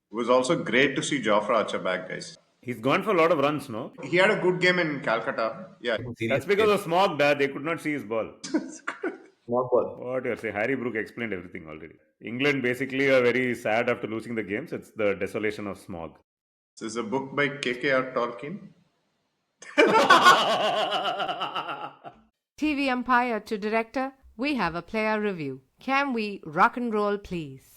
It was also great to see Jofra Archer back, guys. He's gone for a lot of runs, no? He had a good game in Calcutta. Yeah. That's because of smog, Dad. They could not see his ball. Small ball. What you're saying? Harry Brook explained everything already. England basically are very sad after losing the games. It's the desolation of smog. This is a book by K.K.R. Tolkien. TV umpire to director, we have a player review. Can we rock and roll, please?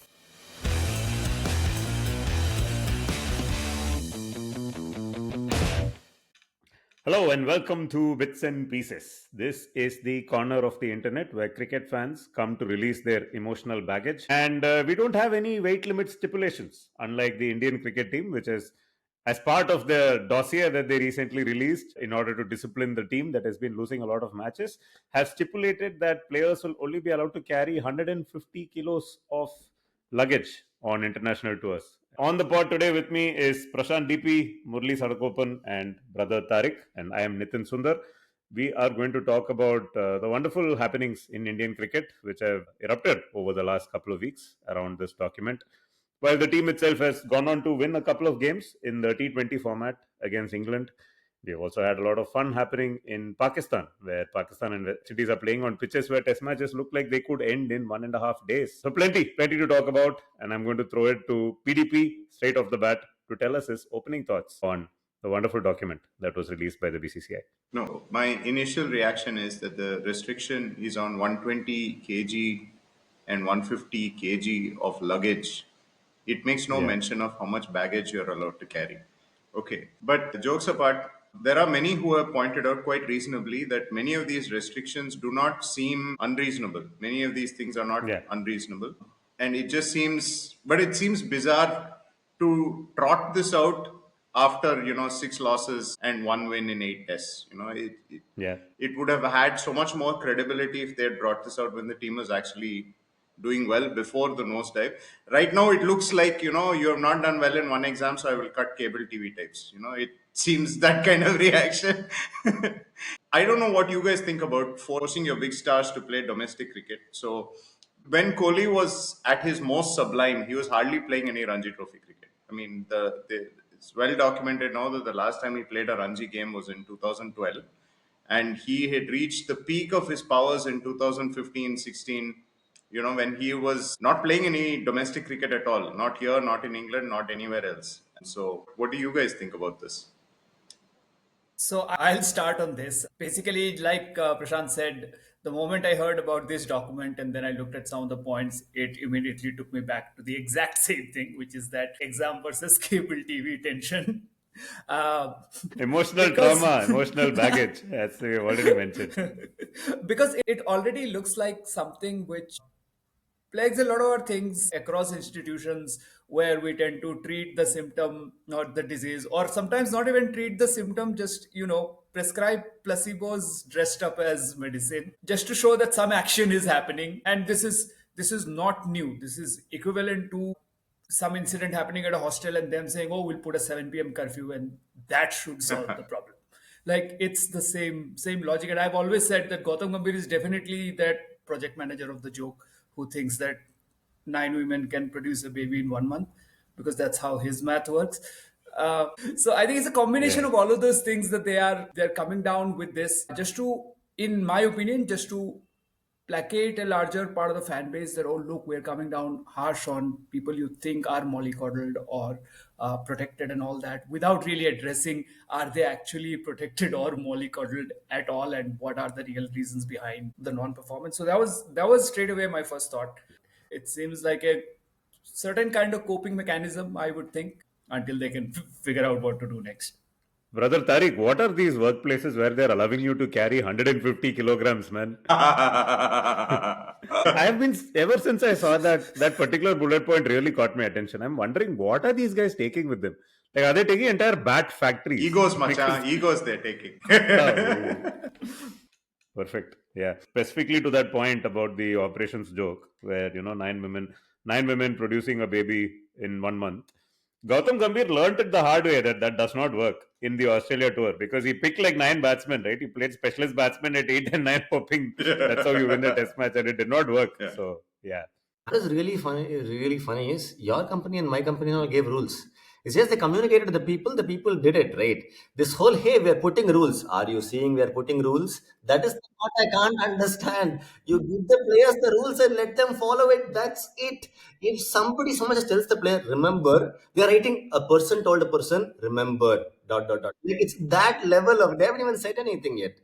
Hello and welcome to Bits and Pieces. This is the corner of the internet where cricket fans come to release their emotional baggage. And we don't have any weight limit stipulations, unlike the Indian cricket team, which is as part of the dossier that they recently released in order to discipline the team that has been losing a lot of matches, have stipulated that players will only be allowed to carry 150 kilos of luggage on international tours. On the pod today with me is Prashant DP, Murali Sadakopan, and brother Tareque, and I am Nitin Sundar. We are going to talk about the wonderful happenings in Indian cricket, which have erupted over the last couple of weeks around this document. While the team itself has gone on to win a couple of games in the T20 format against England, we have also had a lot of fun happening in Pakistan, where Pakistan and West Indies are playing on pitches where test matches look like they could end in 1.5 days. So plenty to talk about. And I'm going to throw it to PDP straight off the bat to tell us his opening thoughts on the wonderful document that was released by the BCCI. No, my initial reaction is that the restriction is on 120 kg and 150 kg of luggage. It makes no mention of how much baggage you're allowed to carry. Okay, but jokes apart, there are many who have pointed out quite reasonably that many of these restrictions do not seem unreasonable. Many of these things are not unreasonable. And it just seems, but it seems bizarre to trot this out after, 6 losses and 1 win in 8 tests. It would have had so much more credibility if they had brought this out when the team was actually doing well before the nosedive. Right now, it looks like, you have not done well in one exam, so I will cut cable TV types. It seems that kind of reaction. I don't know what you guys think about forcing your big stars to play domestic cricket. So when Kohli was at his most sublime, he was hardly playing any Ranji Trophy cricket. I mean, it's well documented now that the last time he played a Ranji game was in 2012. And he had reached the peak of his powers in 2015-16, when he was not playing any domestic cricket at all. Not here, not in England, not anywhere else. So what do you guys think about this? So I'll start on this. Basically, like Prashant said, the moment I heard about this document and then I looked at some of the points, it immediately took me back to the exact same thing, which is that exam versus cable TV tension. Emotional trauma, emotional baggage, as we already mentioned. Because it already looks like something which plagues a lot of our things across institutions where we tend to treat the symptom, not the disease, or sometimes not even treat the symptom, just, prescribe placebos dressed up as medicine just to show that some action is happening. And this is not new. This is equivalent to some incident happening at a hostel and them saying, oh, we'll put a 7 p.m. curfew and that should solve the problem. Like, it's the same logic. And I've always said that Gautam Gambhir is definitely that project manager of the joke who thinks that 9 women can produce a baby in 1 month, because that's how his math works. So I think it's a combination of all of those things that they're coming down with this just to, in my opinion, just to placate a larger part of the fan base that, oh, look, we're coming down harsh on people you think are mollycoddled or protected and all that, without really addressing, are they actually protected or mollycoddled at all, and what are the real reasons behind the non-performance. So that was straight away my first thought. It seems like a certain kind of coping mechanism, I would think, until they can figure out what to do next. Brother Tareque, what are these workplaces where they're allowing you to carry 150 kilograms, man? I have been, ever since I saw that particular bullet point really caught my attention. I'm wondering, what are these guys taking with them? Like, are they taking entire bat factories? Egos, macha. Egos they're taking. Perfect. Yeah. Specifically to that point about the operations joke, where, 9 women producing a baby in 1 month. Gautam Gambhir learned it the hard way that does not work in the Australia tour, because he picked like 9 batsmen, right? He played specialist batsmen at 8 and 9 hoping that's how you win the test match, and it did not work. Yeah. So, yeah. What is really funny is your company and my company all gave rules. It's just they communicated to the people did it, right? This whole, hey, we're putting rules. Are you seeing we're putting rules? That is what I can't understand. You give the players the rules and let them follow it. That's it. If someone just tells the player, remember, we are writing a person told a person, remember, dot, dot, dot. Like, it's that level of, they haven't even said anything yet.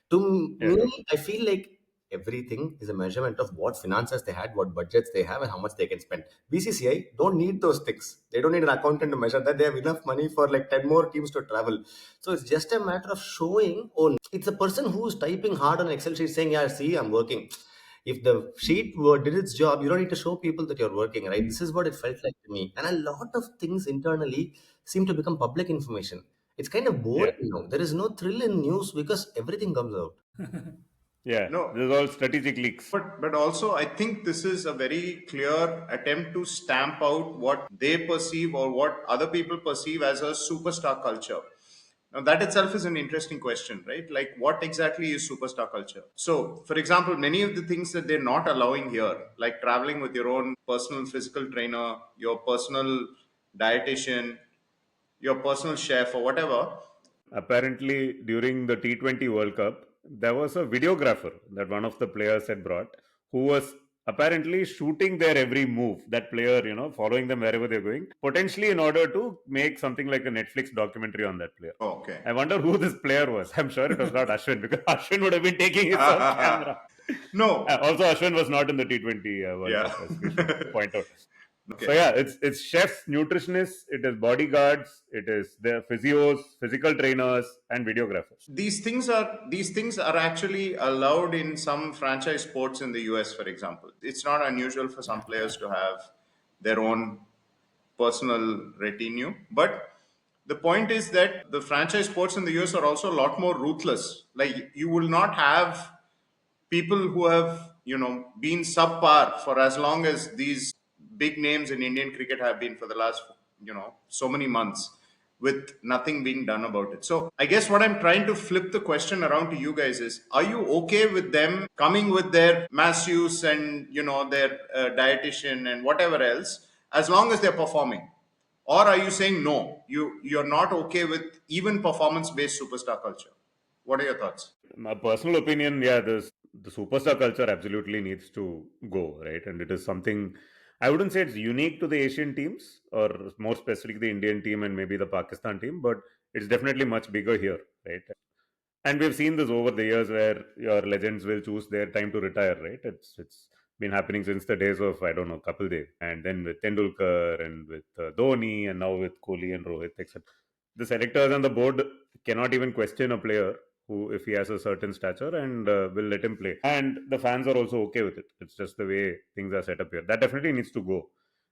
To Yeah. me, I feel like everything is a measurement of what finances they had, what budgets they have, and how much they can spend. BCCI don't need those things. They don't need an accountant to measure that. They have enough money for like 10 more teams to travel. So it's just a matter of showing, oh, it's a person who's typing hard on an Excel sheet saying, yeah, see, I'm working. If the did its job, you don't need to show people that you're working, right? This is what it felt like to me. And a lot of things internally seem to become public information. It's kind of Yeah. boring now. There is no thrill in news because everything comes out. Yeah. No, This is all strategic leaks. but also I think this is a very clear attempt to stamp out what they perceive or what other people perceive as a superstar culture. Now that itself is an interesting question, right? Like what exactly is superstar culture? So, for example, many of the things that they're not allowing here, like traveling with your own personal physical trainer, your personal dietitian, your personal chef, or whatever. Apparently, during the T20 World Cup, there was a videographer that one of the players had brought who was apparently shooting their every move. That player, following them wherever they're going, potentially in order to make something like a Netflix documentary on that player. Oh, okay. I wonder who this player was. I'm sure it was not Ashwin because Ashwin would have been taking his own camera. No. Also, Ashwin was not in the T20 World Yeah. Cup, as we should point out. Okay. So yeah, it's chefs, nutritionists, it is bodyguards, it is the physios, physical trainers, and videographers. These things are actually allowed in some franchise sports in the US, for example. It's not unusual for some players to have their own personal retinue, but the point is that the franchise sports in the US are also a lot more ruthless. Like you will not have people who have been subpar for as long as these big names in Indian cricket have been for the last so many months with nothing being done about it. So I guess what I'm trying to flip the question around to you guys is: are you okay with them coming with their masseuse and their dietitian and whatever else as long as they're performing? Or are you saying no, you're not okay with even performance based superstar culture? What are your thoughts? My personal opinion, yeah, the superstar culture absolutely needs to go, right? And it is something I wouldn't say it's unique to the Asian teams or more specifically the Indian team and maybe the Pakistan team, but it's definitely much bigger here, right? And we've seen this over the years where your legends will choose their time to retire, right? It's been happening since the days of I don't know Kapil Dev, and then with Tendulkar and with Dhoni, and now with Kohli and Rohit, etc. The selectors and the board cannot even question a player who, if he has a certain stature, and will let him play. And the fans are also okay with it. It's just the way things are set up here. That definitely needs to go.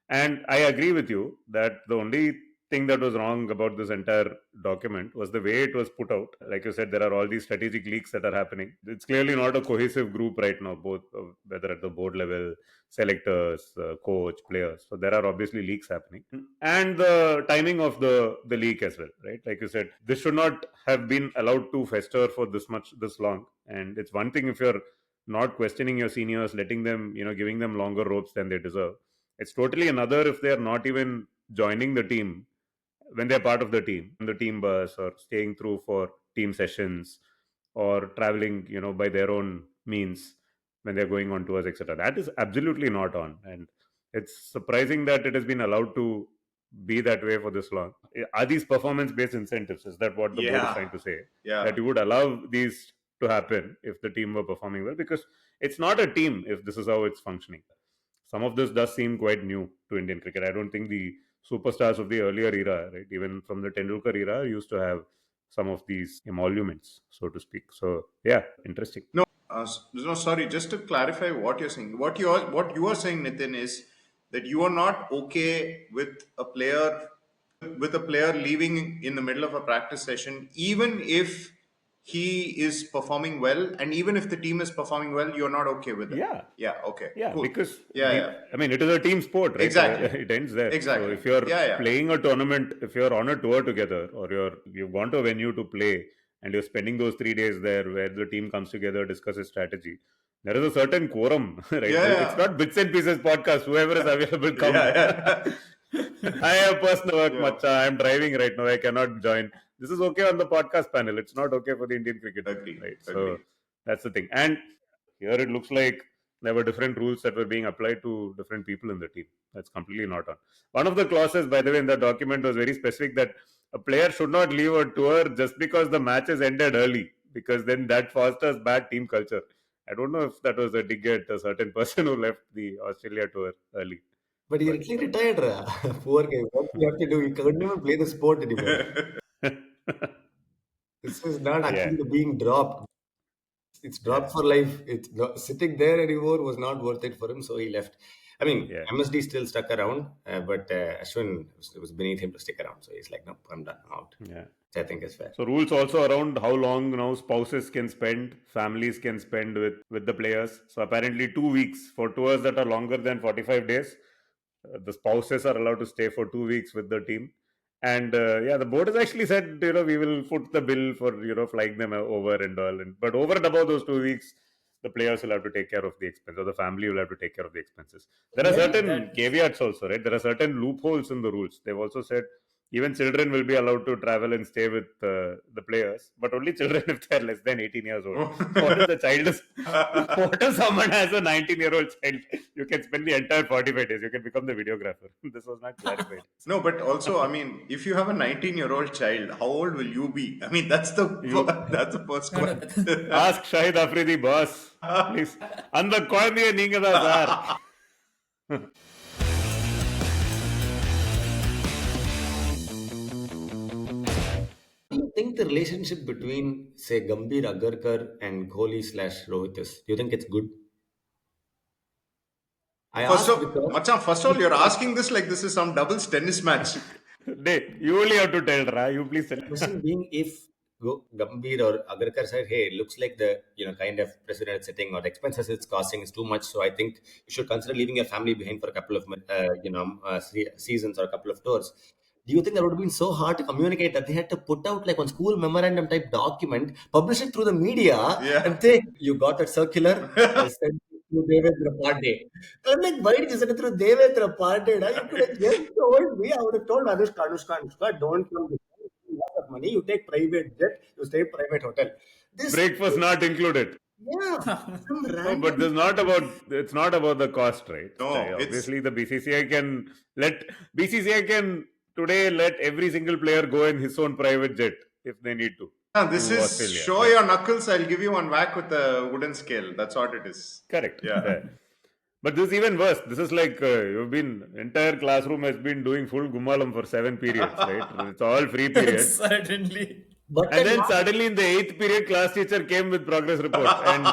And I agree with you that the only thing that was wrong about this entire document was the way it was put out. Like you said, there are all these strategic leaks that are happening. It's clearly not a cohesive group right now, both whether at the board level, selectors, coach, players. So there are obviously leaks happening, and the timing of the leak as well, right? Like you said, this should not have been allowed to fester for this long. And it's one thing if you're not questioning your seniors, letting them, giving them longer ropes than they deserve. It's totally another if they're not even joining the team when they're part of the team bus, or staying through for team sessions, or traveling, by their own means when they're going on tours, etc. That is absolutely not on, and it's surprising that it has been allowed to be that way for this long. Are these performance-based incentives? Is that what the board is Yeah. trying to say? Yeah. That you would allow these to happen if the team were performing well? Because it's not a team if this is how it's functioning. Some of this does seem quite new to Indian cricket. I don't think the superstars of the earlier era, right, even from the Tendulkar era, used to have some of these emoluments, so to speak. So, yeah, interesting. No, no, sorry. Just to clarify what you're saying, what you are saying, Nitin, is that you are not okay with a player leaving in the middle of a practice session, even if he is performing well, and even if the team is performing well, you're not okay with it. Yeah, Yeah. Okay. yeah, Cool. because Yeah. Yeah. I mean, it is a team sport, right? Exactly. It ends there. So, Exactly. if you're Yeah. Yeah. playing a tournament, if you're on a tour together, or you've gone to a venue to play, and you're spending those 3 days there, where the team comes together, discusses strategy, There is a certain quorum, right? Yeah, It's not bits and pieces podcast. Whoever is available, come. yeah. I have personal work, Yeah. macha. I'm driving right now. I cannot join. This is okay on the podcast panel. It's not okay for the Indian cricket team, Agree. right? Agree. So that's the thing. And here it looks like there were different rules that were being applied to different people in the team. That's completely not on. One of the clauses, by the way, in the document was very specific that a player should not leave a tour just because the matches ended early, because then that fosters bad team culture. I don't know if that was a dig at a certain person who left the Australia tour early. But he actually retired. Poor guy. What do you have to do? He couldn't even play the sport anymore. This is not Yeah. actually being dropped. It's dropped for life. It's not, sitting there anymore was not worth it for him, so he left. I mean, Yeah. MSD still stuck around, but Ashwin was beneath him to stick around. So he's like, nope, I'm done, I'm out. Yeah. Which I think is fair. So rules also around how long now spouses can spend, families can spend with the players. So apparently 2 weeks for tours that are longer than 45 days. The spouses are allowed to stay for 2 weeks with the team. And yeah, the board has actually said, we will foot the bill for, flying them over and all. But over and above those 2 weeks, the players will have to take care of the expense, or the family will have to take care of the expenses. There are Yeah, certain caveats also, right? There are certain loopholes in the rules. They've also said even children will be allowed to travel and stay with the players, but only children if they're less than 18 years old. What if the child is, what if someone has a 19-year-old child? You can spend the entire 45 days. You can become the videographer. This was not clarified. No, but also, I mean, if you have a 19-year-old child, how old will you be? I mean, that's the You that's the first no, no, question. ask Shahid Afridi, boss. Please. அந்த குழந்தைய நீங்க தான் sir. Do you think the relationship between, say, Gambhir, Agarkar, and Kohli / Rohit is? Do you think it's good? I First asked of, because Machan, first of all, you're asking this like this is some doubles tennis match. You only have to tell, Ra. You please tell. question being, if Gambhir or Agarkar said, "Hey, it looks like the kind of precedent setting or the expenses it's costing is too much, so I think you should consider leaving your family behind for a couple of seasons or a couple of tours." Do you think that would have been so hard to communicate that they had to put out like one school memorandum type document, publish it through the media, Yeah. and say, "You got that circular? Send it to Devendra Pandey." I'm like, why did you send it through Devendra Pandey? You could have just told me. I would have told Anushka, don't come with lot of money. You take private jet, you stay private hotel. This Breakfast not included. yeah, some No, random but it's not about the cost, right? No, Obviously, the BCCI can today let every single player go in his own private jet if they need to. this To is Australia. show your knuckles. I'll give you one whack with a wooden scale. That's what it is. Correct. Yeah. But this is even worse. This is like entire classroom has been doing full gumalam for 7 periods, right? It's all free periods. certainly. But And then suddenly in the 8th period, class teacher came with progress report and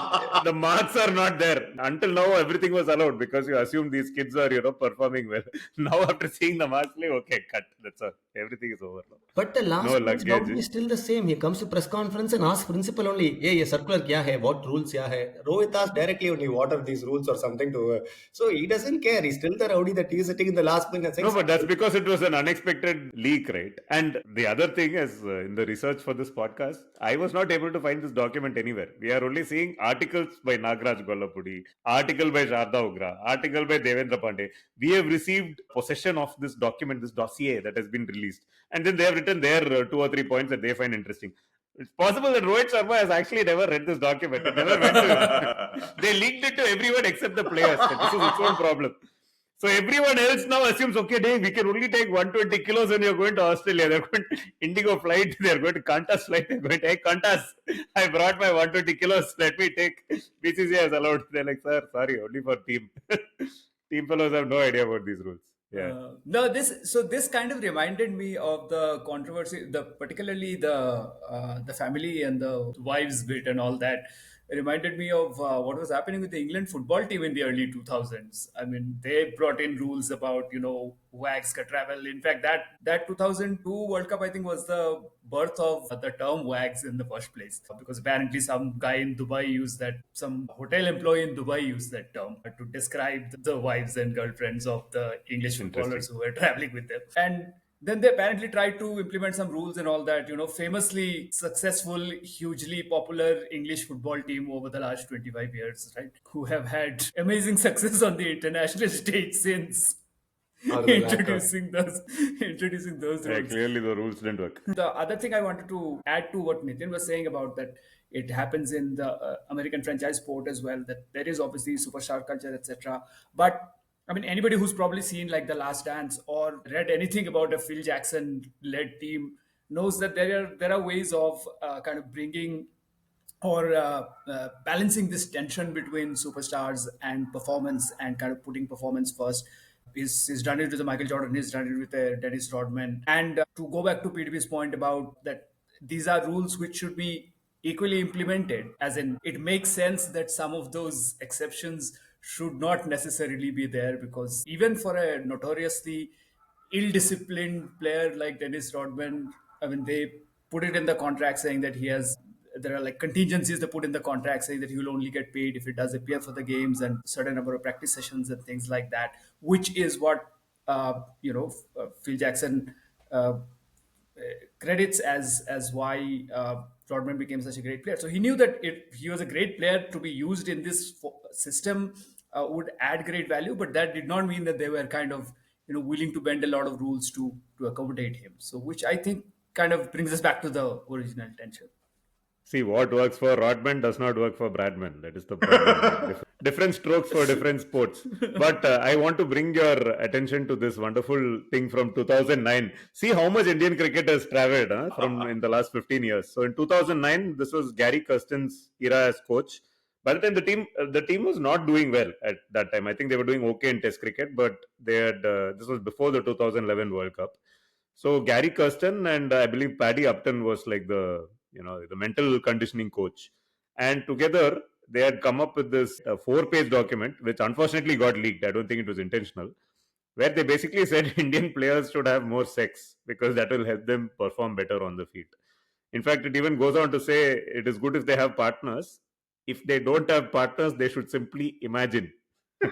the marks are not there. Until now, everything was allowed because you assume these kids are, performing well. Now after seeing the marks, like, okay, cut. That's all. Everything is over now. But the last No one's bound to be luggage. still the same. He comes to press conference and asks principal only, "Hey, ये circular क्या है? What rules क्या है?" Rohit asked directly only, "What are these rules?" or something to her. So he doesn't care. He's still the rowdy that he's sitting in the last bench and saying, No, but that's because it was an unexpected leak, right? And the other thing is, in the research for this podcast, I was not able to find this document anywhere. We are only seeing articles by Nagraj Gollapudi, article by Sharda Ugra, article by Devendra Pandey. We have received possession of this document, this dossier that has been released. And then they have written their 2 or 3 points that they find interesting. It's possible that Rohit Sharma has actually never read this document. It never went to him. They linked it to everyone except the players. This is its own problem. So everyone else now assumes, okay, Dave, we can only take 120 kilos when you're going to Australia. They're going to Indigo flight, they're going to Qantas flight, they're going to, hey, Qantas, I brought my 120 kilos, let me take. BCCI has allowed. They're like, sir, sorry, only for team. Team fellows have no idea about these rules. Yeah. No, this kind of reminded me of the controversy, particularly the family and the wives bit and all that. It reminded me of what was happening with the England football team in the early 2000s. I mean, they brought in rules about wags ka travel. In fact, that 2002 World Cup, I think, was the birth of the term wags in the first place, because apparently some guy in Dubai used that, some hotel employee in Dubai used that term to describe the wives and girlfriends of the English footballers who were traveling with them. And Then they apparently tried to implement some rules and all that. Famously successful, hugely popular English football team over the last 25 years, right? Who have had amazing success on the international stage since Or the lack of. introducing those rules. Clearly, the rules didn't work. The other thing I wanted to add to what Nitin was saying about that it happens in the American franchise sport as well, that there is obviously superstar culture, etc. But I mean, anybody who's probably seen like The Last Dance or read anything about a Phil Jackson led team knows that there are ways of kind of bringing or balancing this tension between superstars and performance and kind of putting performance first. He's done it with the Michael Jordan, he's done it with Dennis Rodman. And to go back to PDP's point about that, these are rules which should be equally implemented, as in it makes sense that some of those exceptions should not necessarily be there, because even for a notoriously ill-disciplined player like Dennis Rodman, I mean, they put it in the contract saying that there are like contingencies they put in the contract saying that he will only get paid if he does appear for the games and certain number of practice sessions and things like that, which is what Phil Jackson credits as why Rodman became such a great player. So he knew that he was a great player to be used in this system would add great value, but that did not mean that they were kind of willing to bend a lot of rules to accommodate him. So which I think kind of brings us back to the original tension. See, what works for Rodman does not work for Bradman. That is the problem. Different strokes for different sports. But I want to bring your attention to this wonderful thing from 2009. See how much Indian cricket has traveled from in the last 15 years. So in 2009, this was Gary Kirsten's era as coach. By the time the team was not doing well at that time. I think they were doing okay in Test cricket, but they had this was before the 2011 World Cup. So Gary Kirsten and I believe Paddy Upton was like the mental conditioning coach, and together they had come up with this 4-page document, which unfortunately got leaked. I don't think it was intentional, where they basically said Indian players should have more sex because that will help them perform better on the field. In fact, it even goes on to say it is good if they have partners. If they don't have partners, they should simply imagine. The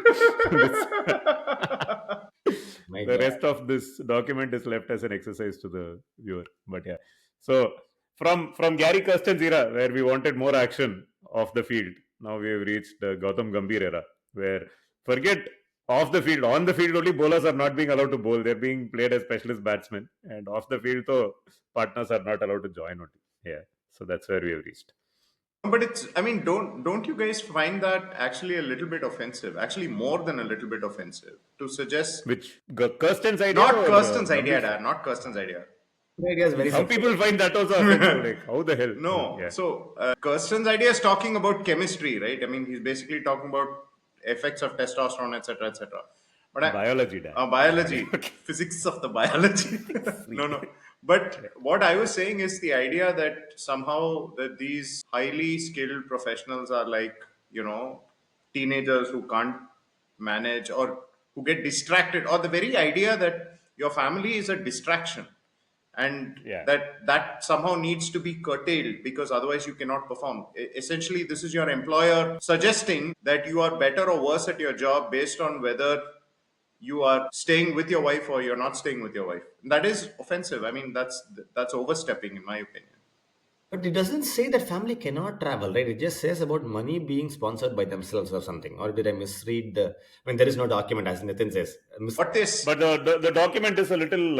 rest of this document is left as an exercise to the viewer. But yeah, so from Gary Kirsten's era, where we wanted more action off the field, now we have reached the Gautam Gambhir era, where forget off the field, on the field only bowlers are not being allowed to bowl. They're being played as specialist batsmen, and off the field, so partners are not allowed to join only. Yeah, so that's where we have reached. But I mean, don't you guys find that actually a little bit offensive? Actually, more than a little bit offensive to suggest. Which Kirsten's idea? Not Kirsten's idea, Dad. Not Kirsten's idea. The idea is very Some simple. people find that also offensive. Like, how the hell? No. Yeah. So Kirsten's idea is talking about chemistry, right? I mean, he's basically talking about effects of testosterone, etc., etc. But biology, Dad. Biology, physics of the biology. No. But what I was saying is the idea that somehow that these highly skilled professionals are like, teenagers who can't manage or who get distracted, or the very idea that your family is a distraction and that somehow needs to be curtailed because otherwise you cannot perform. Essentially, this is your employer suggesting that you are better or worse at your job based on whether you are staying with your wife or you're not staying with your wife. That is offensive. I mean, that's overstepping, in my opinion. But it doesn't say that family cannot travel, right? It just says about money being sponsored by themselves or something. Or did I misread the? I mean, there is no document, as Nitin says. But the document is a little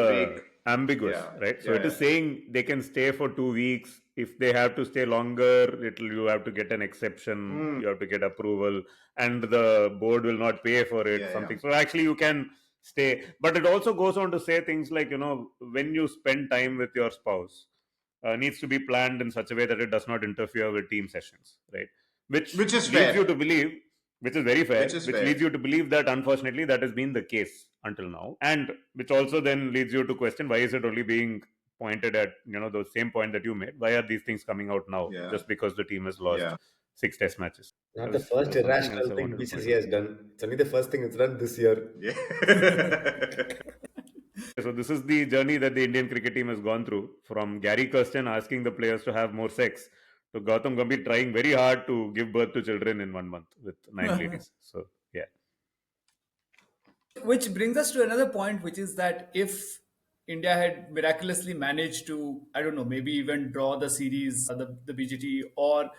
ambiguous, right? So it is saying they can stay for 2 weeks. If they have to stay longer, you have to get an exception. You have to get approval, and the board will not pay for it. Something. So actually, you can stay. But it also goes on to say things like when you spend time with your spouse. Needs to be planned in such a way that it does not interfere with team sessions, right? Which is leads fair. you to believe, which is very fair, which leads you to believe that unfortunately that has been the case until now, and which also then leads you to question why is it only being pointed at the same point that you made. Why are these things coming out now just because the team has lost 6 test matches? Not the first irrational thing BCCI has done. It's only the first thing it's done this year. So this is the journey that the Indian cricket team has gone through, from Gary Kirsten asking the players to have more sex to Gautam Gambhir trying very hard to give birth to children in 1 month with 9 ladies. So yeah. Which brings us to another point, which is that if India had miraculously managed to, I don't know, maybe even draw the series, the BGT, or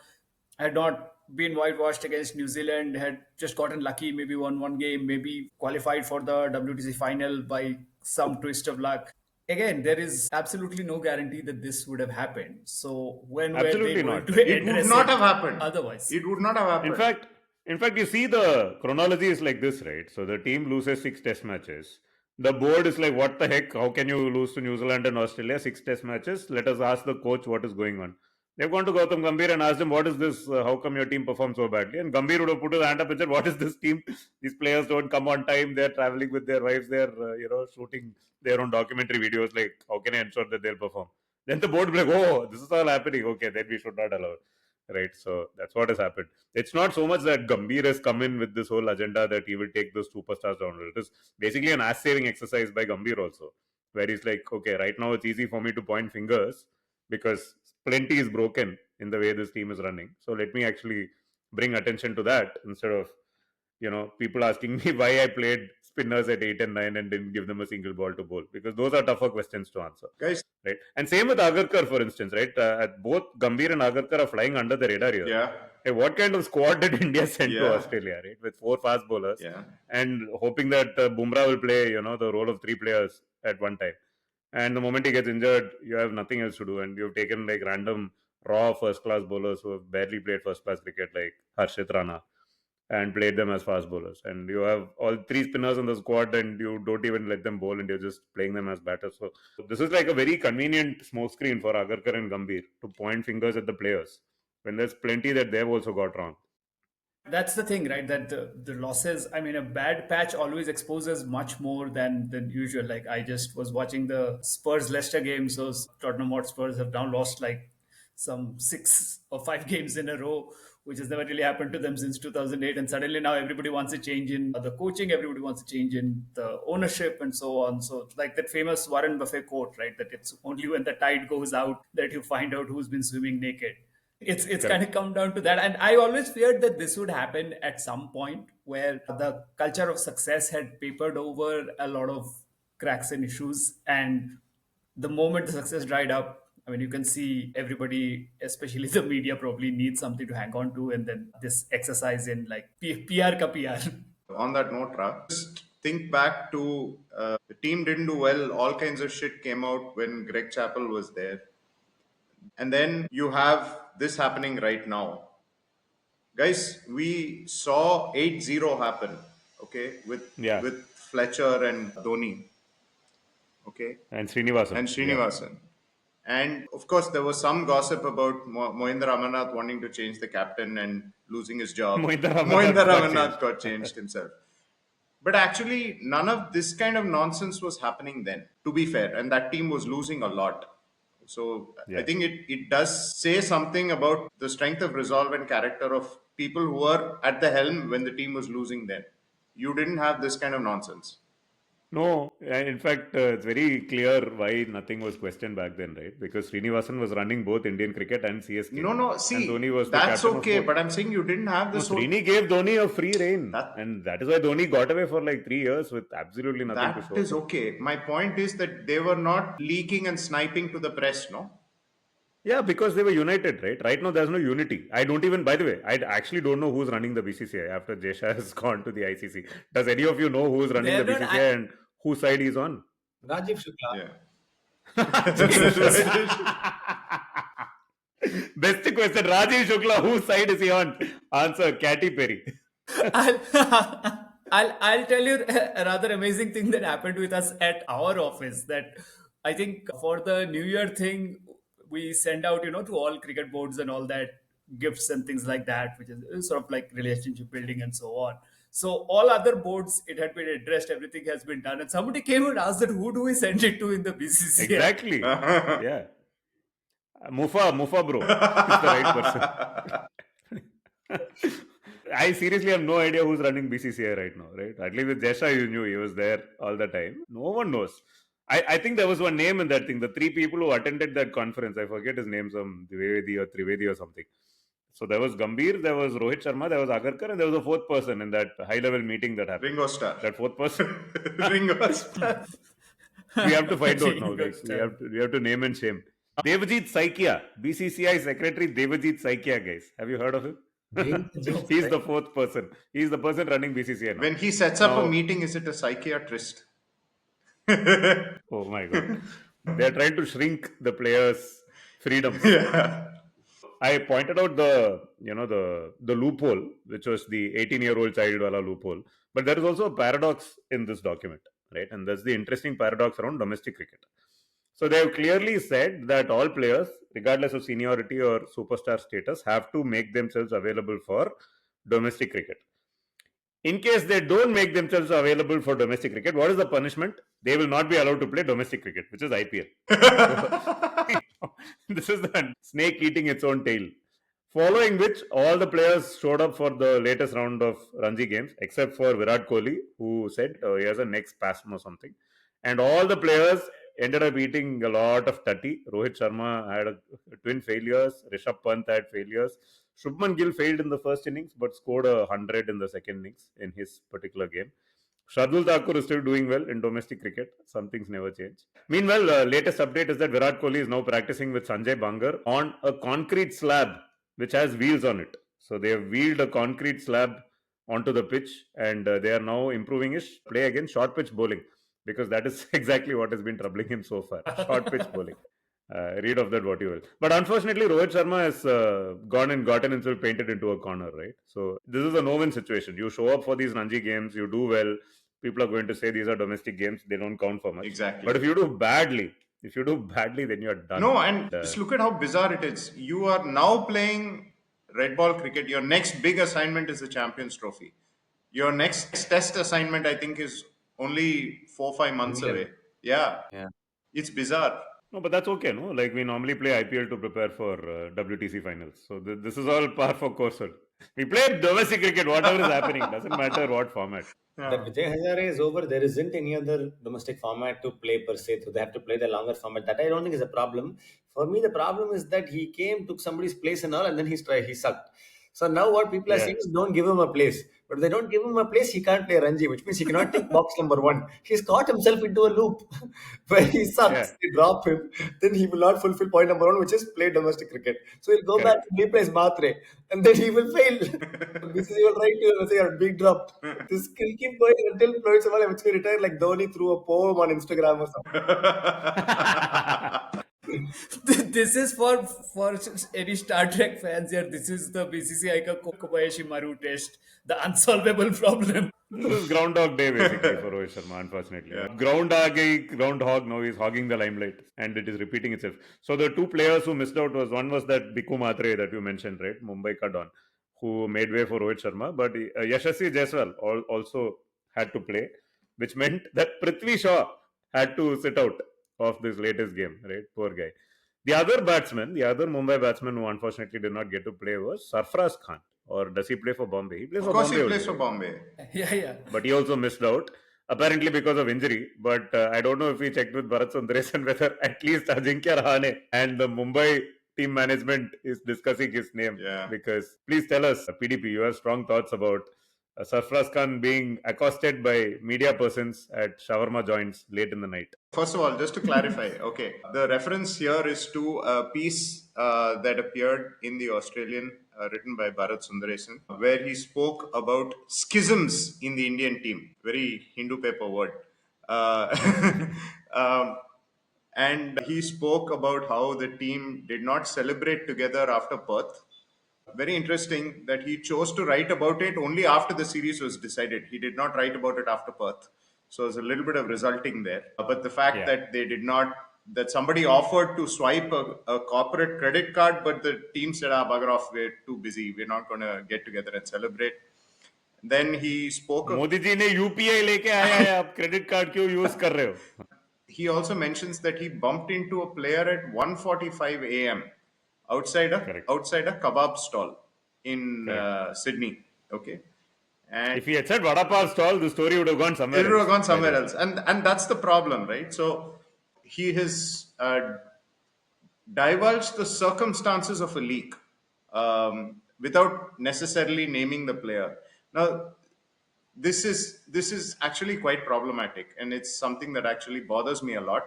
had not been whitewashed against New Zealand, had just gotten lucky, maybe won one game, maybe qualified for the WTC final by some twist of luck. Again, there is absolutely no guarantee that this would have happened. So when were they Absolutely going not. to It would address not have it happened. otherwise? It would not have In happened. fact, in fact, you see the chronology is like this, right? So the team loses 6 test matches. The board is like, what the heck? How can you lose to New Zealand and Australia 6 test matches? Let us ask the coach what is going on. They've gone to Gautam Gambhir and asked him, what is this? How come your team performed so badly? And Gambhir would have put his hand up and said, what is this team? These players don't come on time. They're traveling with their wives. They're, shooting their own documentary videos. Like, how can I ensure that they'll perform? Then the board will be like, oh, this is all happening. Okay, then we should not allow it. Right. So that's what has happened. It's not so much that Gambhir has come in with this whole agenda that he will take those superstars down. It is basically an ass saving exercise by Gambhir also, where he's like, okay, right now it's easy for me to point fingers because plenty is broken in the way this team is running. So let me actually bring attention to that instead of, people asking me why I played spinners at 8 and 9 and didn't give them a single ball to bowl, because those are tougher questions to answer. Guys, Right. And same with Agarkar, for instance, right? Both Gambhir and Agarkar are flying under the radar here. yeah, Hey, what kind of squad did India send to Yeah. Australia, right? With 4 fast bowlers yeah. and hoping that Bumrah will play, the role of 3 players at one time. And the moment he gets injured, you have nothing else to do. And you've taken like random raw first class bowlers who have barely played first class cricket, like Harshit Rana, and played them as fast bowlers. And you have all 3 spinners in the squad and you don't even let them bowl and you're just playing them as batters. So this is like a very convenient smokescreen for Agarkar and Gambhir to point fingers at the players when there's plenty that they've also got wrong. That's the thing, right? That the losses, I mean, a bad patch always exposes much more than usual. Like, I just was watching the Spurs Leicester game. So Tottenham Hotspurs have now lost like some 6 or 5 games in a row, which has never really happened to them since 2008. And suddenly now everybody wants a change in the coaching, everybody wants a change in the ownership, and so on. So, like that famous Warren Buffett quote, right? That it's only when the tide goes out that you find out who's been swimming naked. It's kind of come down to that. And I always feared that this would happen at some point where the culture of success had papered over a lot of cracks and issues. And the moment the success dried up, I mean, you can see everybody, especially the media, probably needs something to hang on to. And then this exercise in like PR ka PR. On that note, Ra, just think back to the team didn't do well. All kinds of shit came out when Greg Chappell was there. And then you have this happening right now. Guys, we saw 8-0 happen, okay, Yeah. with Fletcher and Dhoni, okay, And Srinivasan. and Srinivasan. And of course, there was some gossip about Mohinder Amarnath wanting to change the captain and losing his job. Mohinder Amarnath got got changed himself. But actually, none of this kind of nonsense was happening then, to be fair. And that team was losing a lot. So I Yeah. think it does say something about the strength of resolve and character of people who were at the helm when the team was losing then. You didn't have this kind of nonsense. No, in fact, it's very clear why nothing was questioned back then, right? Because Srinivasan was running both Indian cricket and CSK. No, And see, Dhoni was the that's captain of okay. both. But I'm saying you didn't have No, this whole. Srini gave Dhoni a free reign. That- And that is why Dhoni got away for like 3 years with absolutely nothing to That show. is okay. My point is that they were not leaking and sniping to the press, no? Yeah, because they were united, right? Right now, there's no unity. I don't even, by the way, I actually don't know who's running the BCCI after Jesha has gone to the ICC. Does any of you know who's running They're the not- BCCI and whose side he's on? Rajiv Shukla. Yeah. Best question, Rajiv Shukla, whose side is he on? Answer, Katy Perry. I'll, I'll tell you a rather amazing thing that happened with us at our office. That I think for the New Year thing, we send out, to all cricket boards and all that, gifts and things like that, which is sort of like relationship building and so on. So all other boards, it had been addressed, everything has been done, and somebody came and asked that who do we send it to in the BCCI? Exactly. Yeah. Mufa bro is the right person. I seriously have no idea who's running BCCI right now, right? At least with Jesha, you knew he was there all the time. No one knows. I think there was one name in that thing. The 3 people who attended that conference, I forget his name, some Dwivedi or Trivedi or something. So there was Gambhir, there was Rohit Sharma, there was Agarkar, and there was a 4th person in that high-level meeting that happened. Ringo Starr. That 4th person. Ringo Starr. We have to find out now. Jingle Like style. we have to name and shame. Devajit Saikia, BCCI Secretary Devajit Saikia, guys. Have you heard of him? Jinx, He's right? the fourth person. He's the person running BCCI now. When he sets up a Now, meeting, is it a psychiatrist? oh my God, they are trying to shrink the players' freedoms. Yeah. I pointed out the loophole, which was the 18-year-old child wala loophole. But there is also a paradox in this document, right? And that's the interesting paradox around domestic cricket. So they have clearly said that all players, regardless of seniority or superstar status, have to make themselves available for domestic cricket. In case they don't make themselves available for domestic cricket, what is the punishment? They will not be allowed to play domestic cricket, which is IPL. So, this is the snake eating its own tail. Following which, all the players showed up for the latest round of Ranji games, except for Virat Kohli, who said he has a neck spasm or something. And all the players ended up eating a lot of tutty. Rohit Sharma had twin failures. Rishabh Pant had failures. Shubman Gill failed in the first innings, but scored 100 in the second innings in his particular game. Shardul Thakur is still doing well in domestic cricket. Some things never change. Meanwhile, latest update is that Virat Kohli is now practicing with Sanjay Bangar on a concrete slab which has wheels on it. So they have wheeled a concrete slab onto the pitch, and they are now improving his play against short pitch bowling, because that is exactly what has been troubling him so far. Short pitch bowling. Read of that what you will. But unfortunately, Rohit Sharma has gone and gotten himself painted into a corner, right? So this is a no-win situation. You show up for these Ranji games, you do well. People are going to say these are domestic games; they don't count for much. Exactly. But if you do badly, then you're done. No, and just look at how bizarre it is. You are now playing red ball cricket. Your next big assignment is the Champions Trophy. Your next test assignment, I think, is only 4 5 months away. Yeah, Yeah. it's bizarre. No, but that's okay, no? Like we normally play IPL to prepare for WTC finals. So this is all par for course. We play domestic cricket, whatever is happening. Doesn't matter what format. That Vijay Hazare is over. There isn't any other domestic format to play per se. So they have to play the longer format. That I don't think is a problem. For me, the problem is that he came, took somebody's place and all, and then he sucked. So now what people are Yeah. saying is don't give him a place. But if they don't give him a place, he can't play Ranji, which means he cannot take box number one. He's caught himself into a loop where he sucks, Yeah. they drop him, then he will not fulfill point number one, which is play domestic cricket. So he'll go back Correct. and replace Matre, and then he will fail. This is your right to say you're being dropped. This will keep going until Floyd Samal eventually retire, like Dhoni threw a poem on Instagram or something. This is for any Star Trek fans here. This is the BCCI ka Kobayashi Maru test, the unsolvable problem. This is Groundhog Day basically for Rohit Sharma, unfortunately. Yeah. Groundhog now is hogging the limelight, and it is repeating itself. So the two players who missed out one was that Biku Matre that you mentioned, right? Mumbai ka Don, who made way for Rohit Sharma. But Yashasvi Jaiswal also had to play, which meant that Prithvi Shaw had to sit out of this latest game, right? Poor guy. The other Mumbai batsman who unfortunately did not get to play was Sarfraz Khan. Or does he play for Bombay? He plays Of for course, Bombay he plays only, for right? Bombay. Yeah. But he also missed out, apparently because of injury. But I don't know if we checked with Bharat Sundaresan whether at least Ajinkya Rahane and the Mumbai team management is discussing his name. Yeah. Because please tell us, PDP, you have strong thoughts about Sarfraz Khan being accosted by media persons at shawarma joints late in the night. First of all, just to clarify, okay, the reference here is to a piece that appeared in the Australian, written by Bharat Sundaresan, where he spoke about schisms in the Indian team. Very Hindu paper word. Um, and he spoke about how the team did not celebrate together after Perth. Very interesting that he chose to write about it only after the series was decided. He did not write about it after Perth. So there's a little bit of resulting there. But the fact Yeah. that they did not, that somebody offered to swipe a corporate credit card, but the team said, bugger off, we're too busy. We're not going to get together and celebrate. Then he spoke of, Modi ji ने UPI लेके आया है, आप credit card क्यों use कर रहे हो? he also mentions that he bumped into a player at 1:45 a.m. Correct. outside a kebab stall in Correct. Sydney. Okay. And If he had said Vada Pav stall, the story would have gone somewhere it would have else. gone somewhere else, and that's the problem, right? So he has divulged the circumstances of a leak without necessarily naming the player. Now, this is actually quite problematic, and it's something that actually bothers me a lot,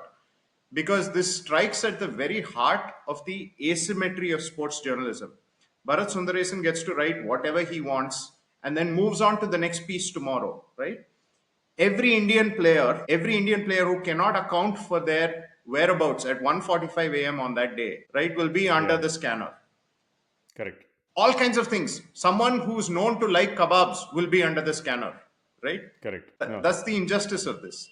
because this strikes at the very heart of the asymmetry of sports journalism. Bharat Sundaresan gets to write whatever he wants and then moves on to the next piece tomorrow, right? Every Indian player who cannot account for their whereabouts at 1:45 a.m. on that day, right, will be under Yeah, the scanner. correct. All kinds of things. Someone who's known to like kebabs will be under the scanner, right? Correct. No. That's the injustice of this.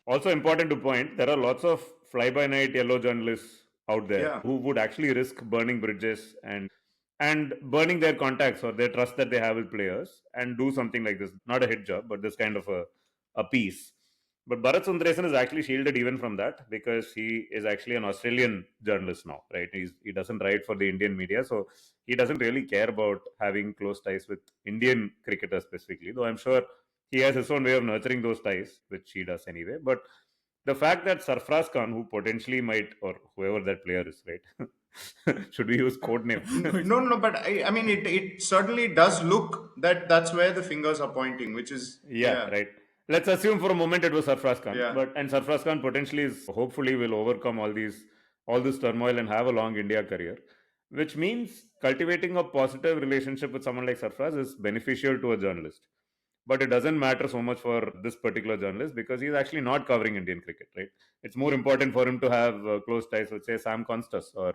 Also important to point, there are lots of fly-by-night yellow journalists out there Yeah. who would actually risk burning bridges and burning their contacts or their trust that they have with players and do something like this. Not a hit job, but this kind of a piece. But Bharat Sundaresan is actually shielded even from that because he is actually an Australian journalist now, right? He doesn't write for the Indian media, so he doesn't really care about having close ties with Indian cricketers specifically, though I'm sure he has his own way of nurturing those ties, which he does anyway. But the fact that Sarfraz Khan, who potentially might, or whoever that player is, right? Should we use code name? No, but I mean, it certainly does look that that's where the fingers are pointing, which is, Yeah, right. Let's assume for a moment it was Sarfraz Khan, Yeah. and Sarfraz Khan potentially is hopefully will overcome all this turmoil and have a long India career, which means cultivating a positive relationship with someone like Sarfraz is beneficial to a journalist. But it doesn't matter so much for this particular journalist because he's actually not covering Indian cricket, right? It's more important for him to have close ties with, say, Sam Constas or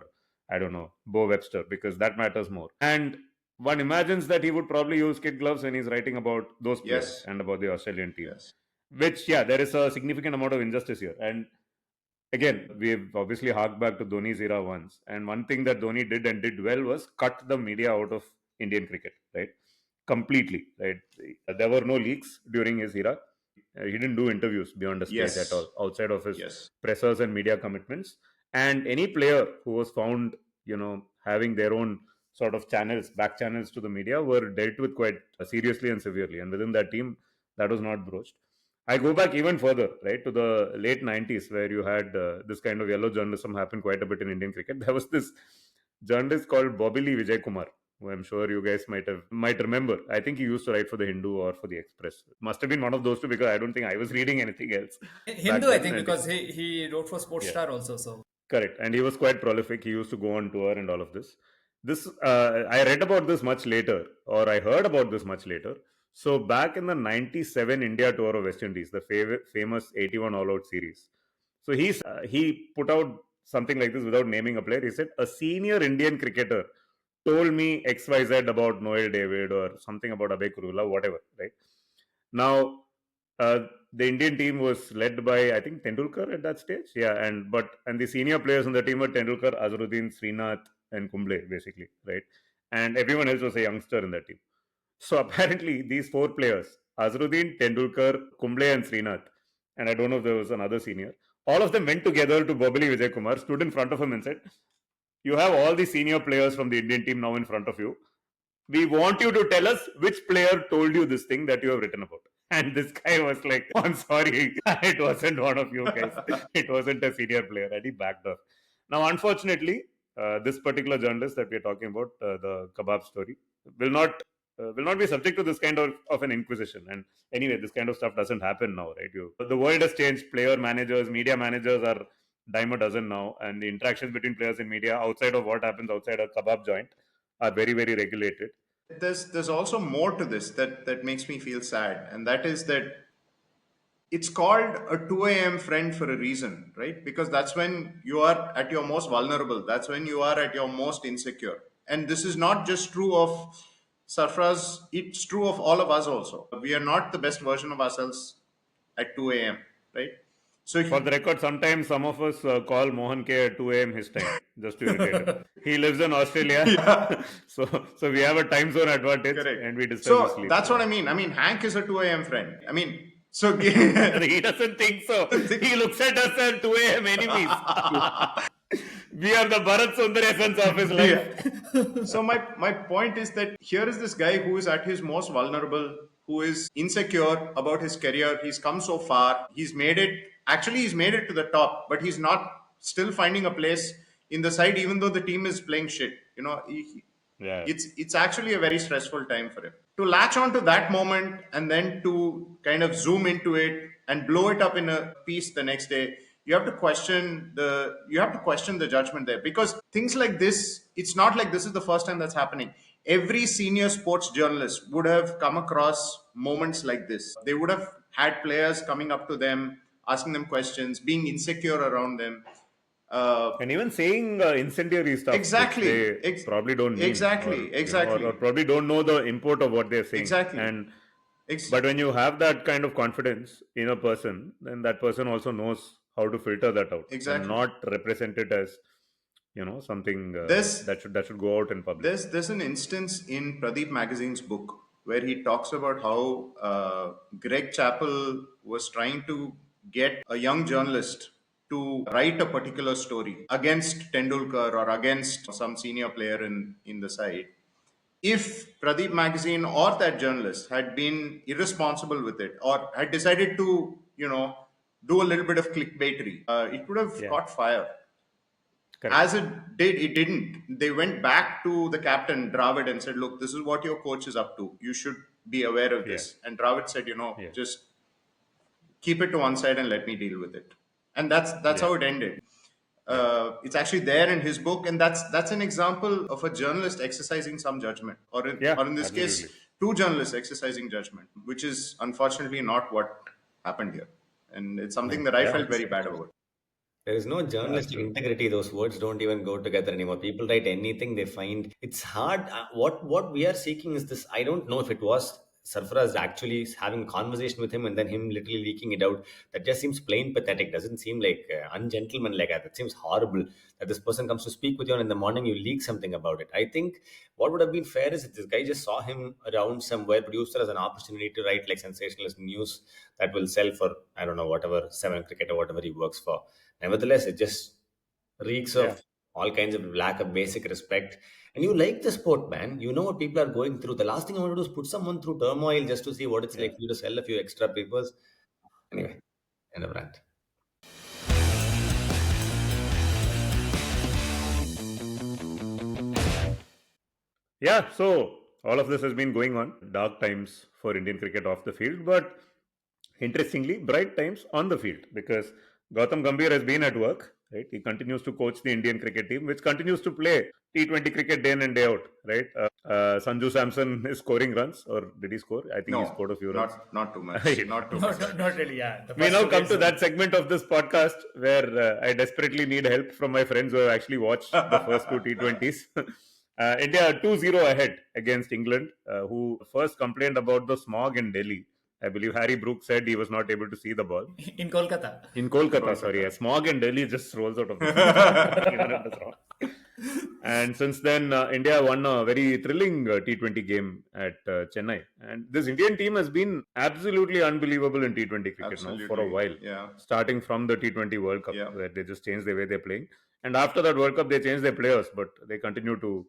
I don't know, Bo Webster, because that matters more. And one imagines that he would probably use kid gloves when he's writing about those players Yes. and about the Australian team. Yes. Which, yeah, there is a significant amount of injustice here. And again, we've obviously harked back to Dhoni's era once. And one thing that Dhoni did and did well was cut the media out of Indian cricket, right? Completely, right? There were no leaks during his era. He didn't do interviews beyond a stage Yes. at all, outside of his Yes. pressers and media commitments. And any player who was found, having their own sort of channels, back channels to the media, were dealt with quite seriously and severely. And within that team, that was not broached. I go back even further, right, to the late 90s, where you had this kind of yellow journalism happen quite a bit in Indian cricket. There was this journalist called Bobbili Vijay Kumar, who I'm sure you guys might remember. I think he used to write for the Hindu or for the Express. Must have been one of those two because I don't think I was reading anything else. Hindu, I think, because he wrote for Sports Star also. So Correct. And he was quite prolific. He used to go on tour and all of this. I read about this much later, or I heard about this much later. So back in the 97 India tour of West Indies, the famous 81 all-out series. So he put out something like this without naming a player. He said, a senior Indian cricketer told me XYZ about Noel David or something about Abhay Kurula, whatever, right? Now, the Indian team was led by, I think, Tendulkar at that stage. Yeah, and the senior players on the team were Tendulkar, Azharuddin, Srinath, and Kumble, basically, right? And everyone else was a youngster in that team. So apparently, these four players, Azharuddin, Tendulkar, Kumble, and Srinath, and I don't know if there was another senior, all of them went together to Bobbili Vijay Kumar, stood in front of him and said, you have all the senior players from the Indian team now in front of you. We want you to tell us which player told you this thing that you have written about. And this guy was like, oh, I'm sorry, it wasn't one of you guys. It wasn't a senior player. And he backed off. Now, unfortunately, this particular journalist that we're talking about, the kebab story, will not be subject to this kind of an inquisition. And anyway, this kind of stuff doesn't happen now, right? The world has changed. Player managers, media managers are dime a dozen now. And the interactions between players and media outside of what happens outside a kebab joint are very, very regulated. There's also more to this that makes me feel sad, and that is that it's called a 2 a.m. friend for a reason, right? Because that's when you are at your most vulnerable. That's when you are at your most insecure. And this is not just true of Sarfraz, it's true of all of us also. We are not the best version of ourselves at 2 a.m., right? So For the record, sometimes some of us call Mohan K at 2 a.m. his time, just to irritate him. He lives in Australia, so we have a time zone advantage, Correct. and we disturb his So sleep. that's what I mean. I mean, Hank is a 2 a.m. friend. I mean, so He doesn't think so. He looks at us as 2 a.m. enemies. We are the Bharat Sundaresan's of his life. So my point is that here is this guy who is at his most vulnerable, who is insecure about his career. He's come so far. He's made it. Actually, he's made it to the top, but he's not still finding a place in the side, even though the team is playing shit. Yeah. It's actually a very stressful time for him. to latch onto that moment and then to kind of zoom into it and blow it up in a piece the next day, you have to question the judgment there, because things like this, it's not like this is the first time that's happening. Every senior sports journalist would have come across moments like this. They would have had players coming up to them, asking them questions, being insecure around them. And even saying incendiary stuff, which Exactly. they probably don't mean, Exactly. or Exactly. probably don't know the import of what they're saying. Exactly. And Ex- but when you have that kind of confidence in a person, then that person also knows how to filter that out and Exactly. not represent it as something There's that should go out in public. there's an instance in Pradeep Magazine's book where he talks about how Greg Chappell was trying to get a young journalist to write a particular story against Tendulkar or against some senior player in the side. If Pradeep Magazine or that journalist had been irresponsible with it or had decided to, do a little bit of clickbaitery, it would have Yeah. caught fire. Correct. As it didn't. They went back to the captain, Dravid, and said, look, this is what your coach is up to. You should be aware of this. And Dravid said, Yeah. just keep it to one side and let me deal with it. And that's how it ended. It's actually there in his book, and that's an example of a journalist exercising some judgment, or in this case, absolutely. two journalists exercising judgment, which is unfortunately not what happened here, and it's something that I Yeah. felt very bad about. There is no journalistic integrity. Those words don't even go together anymore. People write anything they find. It's hard. What we are seeking is this. I don't know if it was Sarfaraz actually having a conversation with him and then him literally leaking it out. That just seems plain pathetic. Doesn't seem like ungentlemanlike. That seems horrible. That this person comes to speak with you and in the morning you leak something about it. I think what would have been fair is if this guy just saw him around somewhere, produced it as an opportunity to write like sensationalist news that will sell for, I don't know, whatever, 7 cricket or whatever he works for. Nevertheless, it just reeks of all kinds of lack of basic respect. And you like the sport, man. You know what people are going through. The last thing I want to do is put someone through turmoil just to see what it's like for you to sell a few extra papers. Anyway, end of rant. Yeah, so all of this has been going on. Dark times for Indian cricket off the field, but interestingly, bright times on the field, because Gautam Gambhir has been at work, right? He continues to coach the Indian cricket team, which continues to play T20 cricket day in and day out, right? Sanju Samson is scoring runs, or did he score? I think he scored a few runs. Not too much. Not too No, much. not really. Yeah. The We first now two come days, to that segment of this podcast where I desperately need help from my friends who have actually watched the first two T20s. India 2-0 ahead against England, who first complained about the smog in Delhi. I believe Harry Brooks said he was not able to see the ball. in Kolkata. In Kolkata, sorry. Yeah. Smog in Delhi just rolls out of the even if it's wrong. And since then, India won a very thrilling T20 game at Chennai. And this Indian team has been absolutely unbelievable in T20 cricket now for a while. Yeah. Starting from the T20 World Cup, where they just changed the way they're playing. And after that World Cup, they changed their players, but they continue to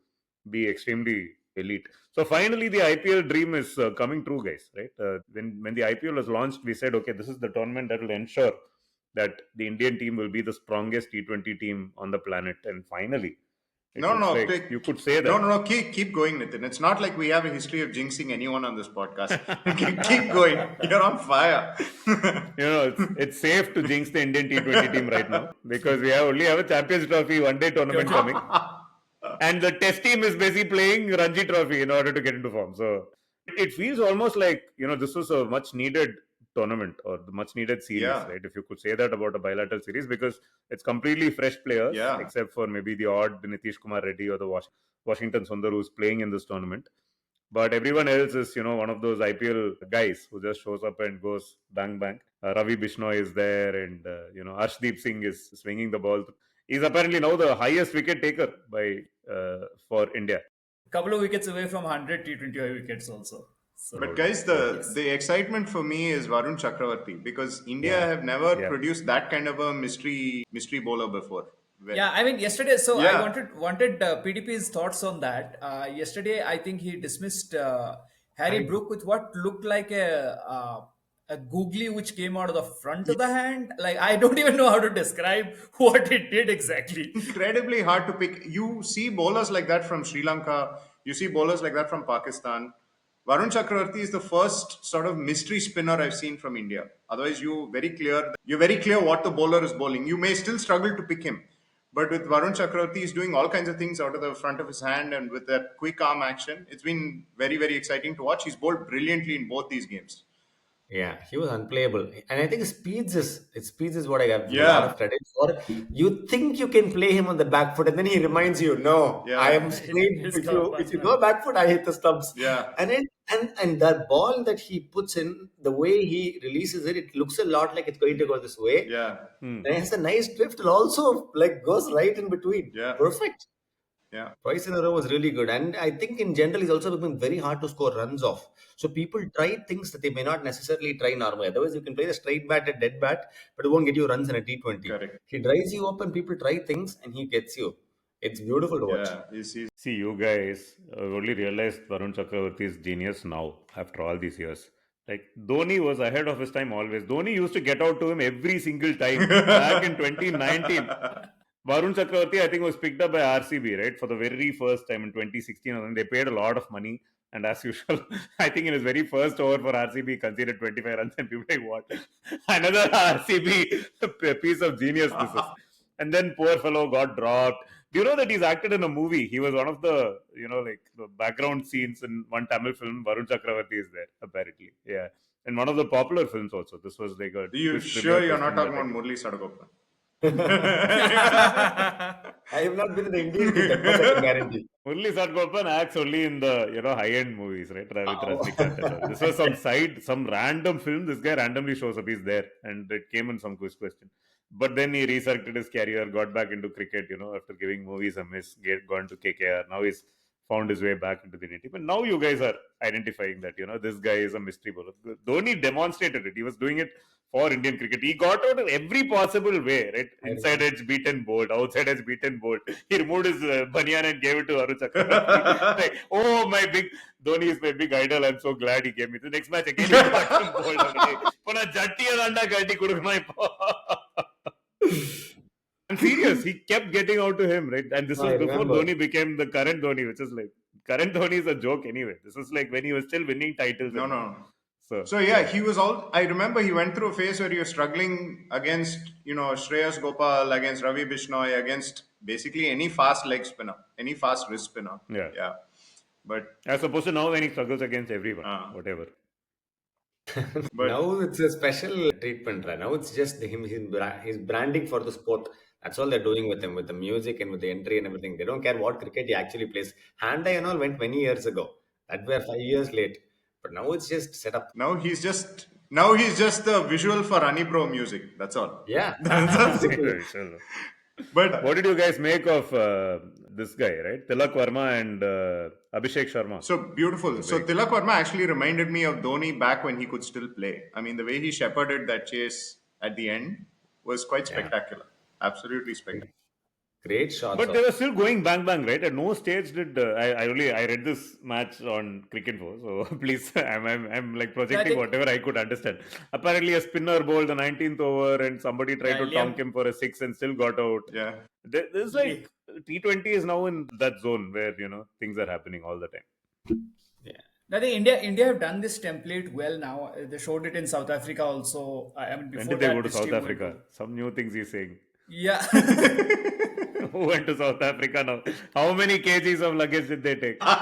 be extremely elite. So finally, the IPL dream is coming true, guys. Right? When the IPL was launched, we said, okay, this is the tournament that will ensure that the Indian team will be the strongest T20 team on the planet. And finally, you could say that. No. Keep going, Nitin. It's not like we have a history of jinxing anyone on this podcast. keep going. You're on fire. It's safe to jinx the Indian T20 team right now because we only have a Champions Trophy one-day tournament coming. And the test team is busy playing Ranji Trophy in order to get into form. So it feels almost like, this was a much needed tournament or the much needed series, right? If you could say that about a bilateral series, because it's completely fresh players, except for maybe the odd Nitish Kumar Reddy or the Washington Sundar who's playing in this tournament. But everyone else is, one of those IPL guys who just shows up and goes bang, bang. Ravi Bishnoi is there and, Arshdeep Singh is swinging the ball. He's apparently now the highest wicket taker for India. Couple of wickets away from 100 T20 wickets also. So, but guys, the excitement for me is Varun Chakravarti, because India have never produced that kind of a mystery bowler before. Yeah, I mean yesterday. So I wanted PDP's thoughts on that. Yesterday, I think he dismissed Harry Brook with what looked like a googly which came out of the front of the hand. Like, I don't even know how to describe what it did exactly. Incredibly hard to pick. You see bowlers like that from Sri Lanka. You see bowlers like that from Pakistan. Varun Chakravarti is the first sort of mystery spinner I've seen from India. Otherwise, you're very clear what the bowler is bowling. You may still struggle to pick him. But with Varun Chakravarti, he's doing all kinds of things out of the front of his hand and with that quick arm action. It's been very, very exciting to watch. He's bowled brilliantly in both these games. Yeah, he was unplayable, and I think speeds is what I have a lot Yeah. of credit for. You think you can play him on the back foot, and then he reminds you, "No, Yeah. I am straight. His If you go back foot, I hit the stumps." Yeah. And that ball that he puts in, the way he releases it, it looks a lot like it's going to go this way. Yeah. And it has a nice drift. It also like goes right in between. Yeah. Perfect. Yeah. Twice in a row was really good. And I think in general, he's also becoming very hard to score runs off. So people try things that they may not necessarily try normally. Otherwise, you can play the straight bat at dead bat, but it won't get you runs in a T20. Correct. He dries you up and people try things and he gets you. It's beautiful to watch. Yeah. See, you guys only realized Varun Chakravarti's genius now, after all these years. Like, Dhoni was ahead of his time always. Dhoni used to get out to him every single time. Back in 2019, Varun Chakravarti, I think, was picked up by RCB, right? For the very first time in 2016. And they paid a lot of money. And as usual, I think in his very first over for RCB, he conceded 25 runs. And people like, what? Another RCB piece of genius this is. And then poor fellow got dropped. Do you know that he's acted in a movie? He was one of the, like the background scenes in one Tamil film. Varun Chakravarti is there, apparently. Yeah. And one of the popular films also. This was like a... Are you sure you're not talking about Murali Sadagoppan? I have not been in the Indian team, that much I can guarantee. Murali Sadagoppan acts only in the, high-end movies, right? With Rajinikanth and all. This was some random film. This guy randomly shows up. He's there. And it came in some quiz question. But then he resurrected his career, got back into cricket, after giving movies a miss, gone to KKR. Now he's found his way back into the Indian team. And now you guys are identifying that, this guy is a mystery bowler. Dhoni demonstrated it. He was doing it for Indian cricket. He got out in every possible way, right? Inside edge, beaten, bowled. Outside edge, beaten, bowled. He removed his banyan and gave it to Varun Chakravarti. Like, oh, Dhoni is my big idol. I'm so glad he gave me. The next match again, he got him bowled. I'm serious. He kept getting out to him, right? And this was before Dhoni became the current Dhoni, which is like, current Dhoni is a joke anyway. This was like when he was still winning titles. No. So yeah, he was I remember he went through a phase where he was struggling against, Shreyas Gopal, against Ravi Bishnoi, against basically any fast leg spinner, any fast wrist spinner. Yeah. But as opposed to now when he struggles against everyone, whatever. But now it's a special treatment, right? Now it's just him, he's branding for the sport. That's all they're doing with him, with the music and with the entry and everything. They don't care what cricket he actually plays. Hand-eye and all went many years ago. That were 5 years late. But now it's just set up. Now he's just the visual for Anibro music. That's all. Yeah. But what did you guys make of this guy, right? Tilak Verma and Abhishek Sharma. So beautiful. So Tilak Verma actually reminded me of Dhoni back when he could still play. I mean, the way he shepherded that chase at the end was quite spectacular. Absolutely spectacular. Great shots. But they were still going bang, right? At no stage did I read this match on Cricinfo, so please, I'm like projecting whatever I could understand. Apparently, a spinner bowled the 19th over, and somebody tried to tonk him for a 6 and still got out. Yeah, there's like T20 is now in that zone where things are happening all the time. Yeah. I think India have done this template well now. They showed it in South Africa also. When did they go to South Africa? Some new things he's saying. Yeah. Who went to South Africa now? How many kgs of luggage did they take? I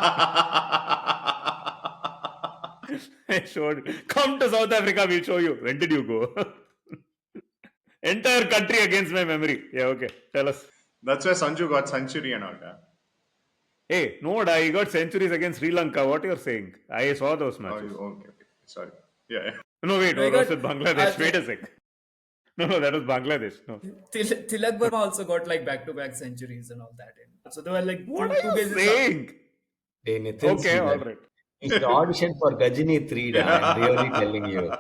showed. Come to South Africa, we'll show you. When did you go? Entire country against my memory. Yeah, okay. Tell us. That's where Sanju got century and all that. Hey, no, he got centuries against Sri Lanka. What you're saying? I saw those matches. Oh, okay. Sorry. Yeah. No, wait. No, was it Bangladesh? Wait a sec. No, that was Bangladesh. No. Tilak Verma also got like back-to-back centuries and all that. So they were like, what are you saying? Hey, Nitin, okay, all right. It's the audition for Gajini 3, I'm really telling you.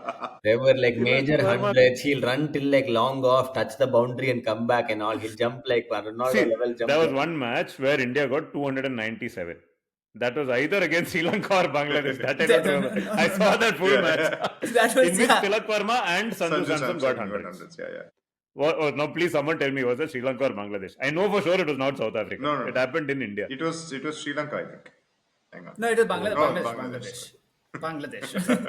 They were like major hundreds. He'll run till like long off, touch the boundary and come back and all. He'll jump like Ronaldo level jump. There was one match where India got 297. That was either against Sri Lanka or Bangladesh. That I don't remember. I saw that full match. That was, in which Tilak Verma and Sanju Samson got hundreds. Yeah. Now, please, someone tell me, was it Sri Lanka or Bangladesh? I know for sure it was not South Africa. No. It happened in India. It was Sri Lanka, I think. Hang on. No, it was Bangladesh. Bangladesh.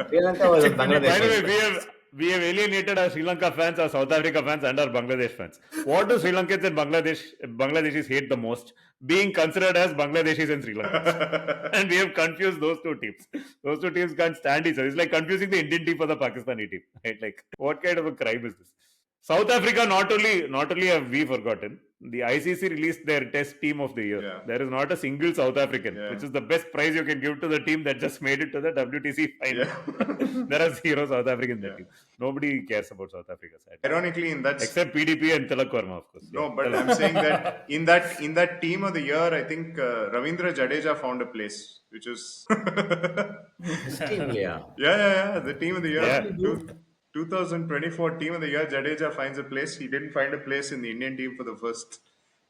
Sri Lanka was Definitely. By the way, Bangladesh. we have alienated our Sri Lanka fans, our South Africa fans, and our Bangladesh fans. What do Sri Lankans and Bangladeshis hate the most? Being considered as Bangladeshis and Sri Lankans. And we have confused those two teams. Those two teams can't stand each other. It's like confusing the Indian team for the Pakistani team. Right? Like, what kind of a crime is this? South Africa, not only have we forgotten, the ICC released their test team of the year. Yeah. There is not a single South African, Yeah. which is the best prize you can give to the team that just made it to the WTC final. Yeah. There are zero South Africans in that Yeah. team. Nobody cares about South Africa side. Ironically, in that Except PDP and Tilak Verma, of course. no, Yeah, but Tilak. I'm saying that in that team of the year, I think Ravindra Jadeja found a place, which is This team, yeah. yeah, the team of the year. Yeah. 2024 team of the year, Jadeja finds a place. He didn't find a place in the Indian team for the first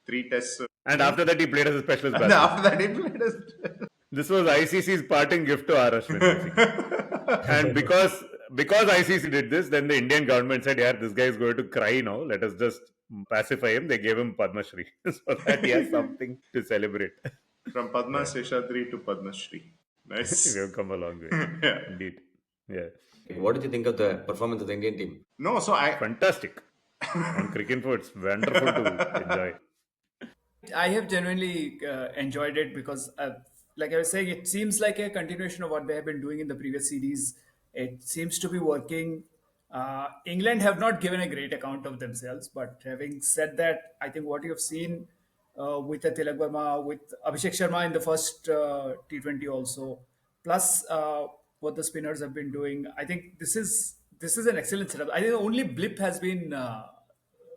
3 tests. And after that, he played as a specialist And batsman. after that, he played as This was ICC's parting gift to R. Ashwin, basically. And because ICC did this, then the Indian government said, "Yeah, this guy is going to cry now. Let us just pacify him." They gave him Padma Shri so that he has something to celebrate. from Padma Seshadri to Padma Shri. Nice. We have come a long way. Yeah. Indeed. Yeah. What did you think of the performance of the Indian team? No, so Fantastic. On cricket info, it's wonderful to enjoy. I have genuinely enjoyed it because, like I was saying, it seems like a continuation of what they have been doing in the previous series. It seems to be working. England have not given a great account of themselves, but having said that, I think what you have seen with the Tilak Verma, with Abhishek Sharma in the first T20 also, plus what the spinners have been doing, I think this is an excellent setup. I think the only blip has been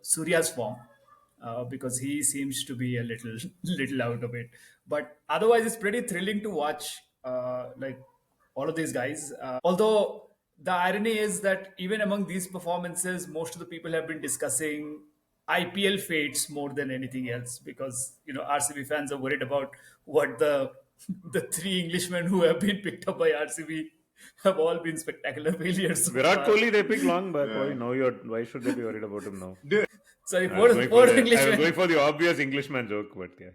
Surya's form. Because he seems to be a little out of it. But otherwise, it's pretty thrilling to watch, like all of these guys. Although the irony is that even among these performances, most of the people have been discussing IPL fates more than anything else because RCB fans are worried about what the three Englishmen who have been picked up by RCB have all been spectacular failures. so Virat far. Kohli, they picked long back. Why should they be worried about him now? Sorry, I was four going Englishmen. for the obvious Englishman joke, but yeah.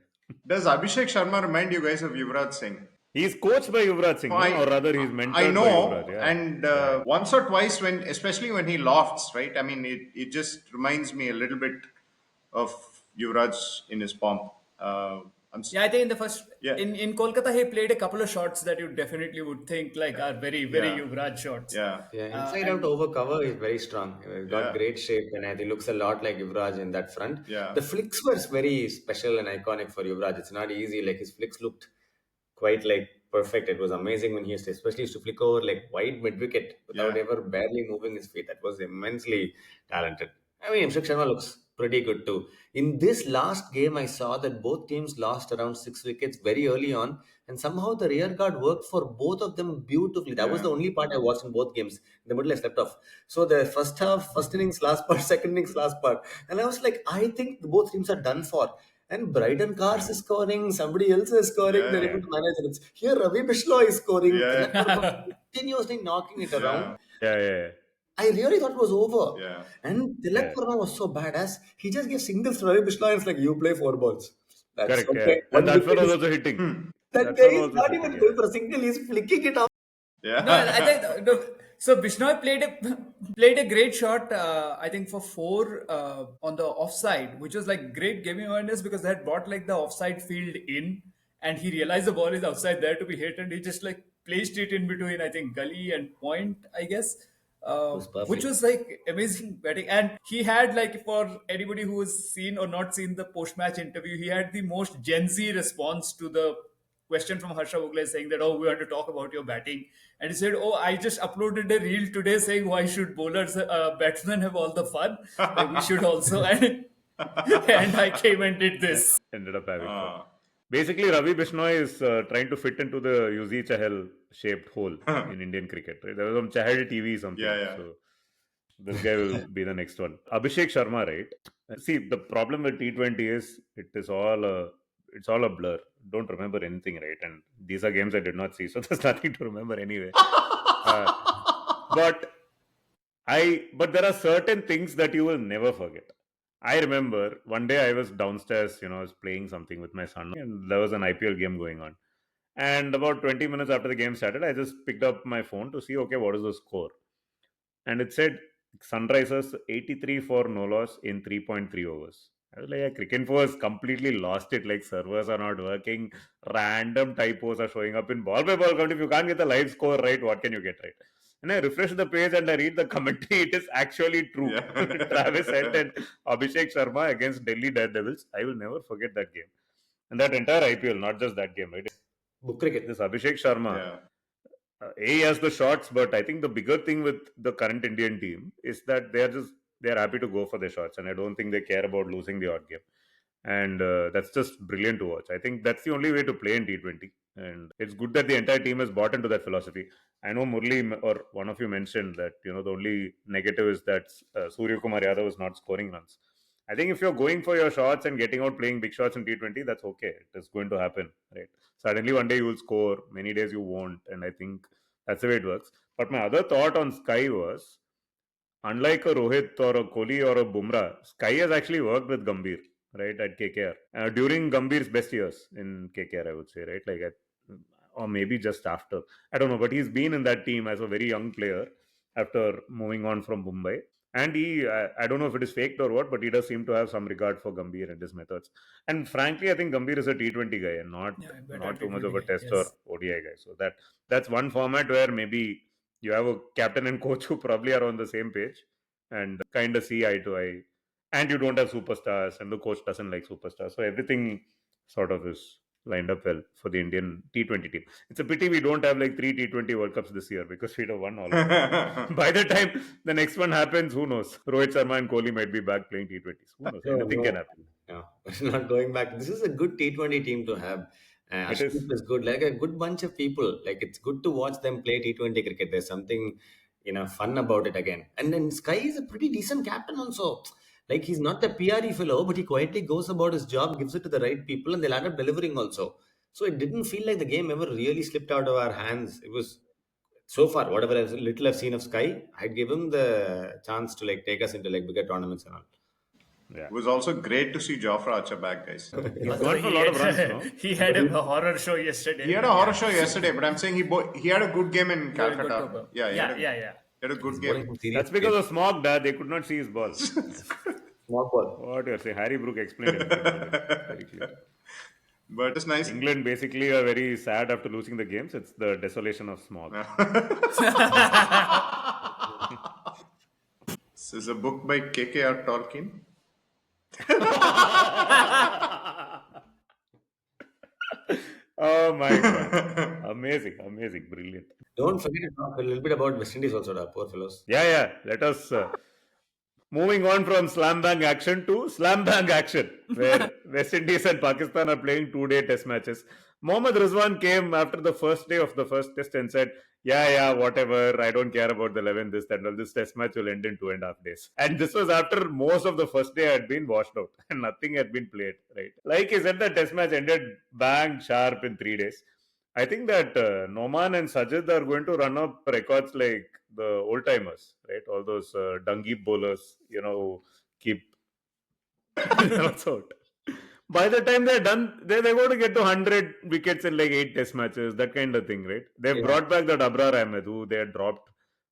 does Abhishek Sharma remind you guys of Yuvraj Singh? He's coached by Yuvraj Singh, no? Or rather, he's mentored I know, by Yuvraj. Yeah. and once or twice especially when he lofts, right? I mean, it just reminds me a little bit of Yuvraj in his pomp. Yeah, I think in the first Yeah. in Kolkata he played a couple of shots that you definitely would think like are very Yeah. Yuvraj shots. Yeah. Yeah, inside out over cover is very strong. He's got Yeah. great shape and I think looks a lot like Yuvraj in that front. Yeah. The flicks were very special and iconic for Yuvraj. It's not easy. Like his flicks looked quite like perfect. It was amazing when he used to flick over like wide mid wicket without Yeah. ever barely moving his feet. That was immensely talented. I mean, Abhishek Sharma looks pretty good too. In this last game, I saw that both teams lost around 6 wickets very early on, and somehow the rear guard worked for both of them beautifully. That was the only part I watched in both games. In the middle, I slept off. So the first half, first innings, last part, second innings, last part, and I was like, I think both teams are done for. And Brighton Cars is scoring, somebody else is scoring, Yeah, they're yeah. able to manage it. Here, Ravi Bishlaw is scoring, Yeah. continuously knocking it around. Yeah. I really thought it was over. Yeah. And Tilak Verma was so badass. He just gave singles to Ravi Bishlaw and it's like, you play 4 balls. That's Correct. okay. Yeah. And One that wicket fellow was is- also hitting. That That guy fellow is also not hitting, even yeah. going for a single, he's flicking it up. Yeah. No, I think so. Bishnoi played a great shot. I think for 4 on the offside, which was like great gaming awareness because they had brought like the offside field in, and he realized the ball is outside there to be hit, and he just like placed it in between. I think gully and point, I guess. was perfect. Which was like amazing batting, and he had like for anybody who has seen or not seen the post-match interview, he had the most Gen Z response to the question from Harsha Vogle saying that, oh, we want to talk about your batting. And he said, oh, I just uploaded a reel today saying why should bowlers, batsmen have all the fun? Like, we should also. And I came and did this. Ended up having fun. Basically, Ravi Bishnoi is trying to fit into the Yuzi Chahal shaped hole in Indian cricket. Right? There was some Chahal TV something. Yeah. So this guy will be the next one. Abhishek Sharma, right? See, the problem with T20 is it's all a blur. Don't remember anything, right? And these are games I did not see, so there's nothing to remember anyway. But there are certain things that you will never forget. I remember one day I was downstairs, I was playing something with my son, and there was an IPL game going on. And about 20 minutes after the game started, I just picked up my phone to see, okay, what is the score? And it said Sunrisers 83 for no loss in 3.3 overs. I was like, yeah, Cricinfo has completely lost it. Like, servers are not working, random typos are showing up in ball by ball count. If you can't get the live score right, what can you get right? And I refresh the page and I read the commentary. It is actually true. Yeah. Travis Head and Abhishek Sharma against Delhi Daredevils. I will never forget that game. And that entire IPL, not just that game, right? Book cricket. This Abhishek Sharma. Yeah. He has the shots, but I think the bigger thing with the current Indian team is that they're happy to go for the shots, and I don't think they care about losing the odd game. And that's just brilliant to watch. I think that's the only way to play in T20, and it's good that the entire team has bought into that philosophy. I know Murali or one of you mentioned that the only negative is that Surya Kumar Yadav is not scoring runs. I think if you're going for your shots and getting out playing big shots in T20, that's okay. It is going to happen, right? Suddenly one day you will score, many days you won't, and I think that's the way it works. But my other thought on Sky was, unlike a Rohit or a Kohli or a Bumrah, Sky has actually worked with Gambhir, right, at KKR. During Gambhir's best years in KKR, I would say, right? Or maybe just after. I don't know, but he's been in that team as a very young player after moving on from Mumbai. And I don't know if it is faked or what, but he does seem to have some regard for Gambhir and his methods. And frankly, I think Gambhir is a T20 guy and not too much of a test or ODI guy. So that's one format where maybe you have a captain and coach who probably are on the same page and kind of see eye to eye. And you don't have superstars, and the coach doesn't like superstars. So everything sort of is lined up well for the Indian T20 team. It's a pity we don't have like 3 T20 World Cups this year because we'd have won all of them. By the time the next one happens, who knows? Rohit Sharma and Kohli might be back playing T20s. Who knows? Anything can happen. Yeah, not going back. This is a good T20 team to have. It is. Ashwin is good, like a good bunch of people. Like it's good to watch them play T20 cricket. There's something fun about it again. And then Sky is a pretty decent captain also. Like he's not a PRE fellow, but he quietly goes about his job, gives it to the right people, and they'll end up delivering also. So it didn't feel like the game ever really slipped out of our hands. It was so far, whatever little I've seen of Sky, I'd give him the chance to like take us into like bigger tournaments and all. Yeah. It was also great to see Jofra Archer back, guys. He's gone for a lot of runs, no? He had a horror show yesterday. He had a horror show yesterday, but I'm saying he had a good game in Calcutta. He had a good game. That's because of smog, Dad. They could not see his ball. Small ball. What you're saying? Harry Brook explained it very clear. But it's nice. England basically are very sad after losing the games. It's the desolation of smog. This is a book by KKR Tolkien. Oh my God. Amazing, brilliant. Don't forget to talk a little bit about West Indies also, da, poor fellows. Yeah. Let us. Moving on from slam bang action to slam bang action, where West Indies and Pakistan are playing 2-day test matches. Mohammad Rizwan came after the first day of the first test and said, yeah, whatever, I don't care about the 11, this, that, and this test match will end in 2.5 days. And this was after most of the first day had been washed out and nothing had been played, right? Like he said, the test match ended bang sharp in 3 days. I think that Noman and Sajid are going to run up records like the old timers, right? All those Dungy bowlers, who keep out. By the time they're done, they're going to get to 100 wickets in like 8 test matches, that kind of thing, right? They've brought back that Abrar Ahmed, who they had dropped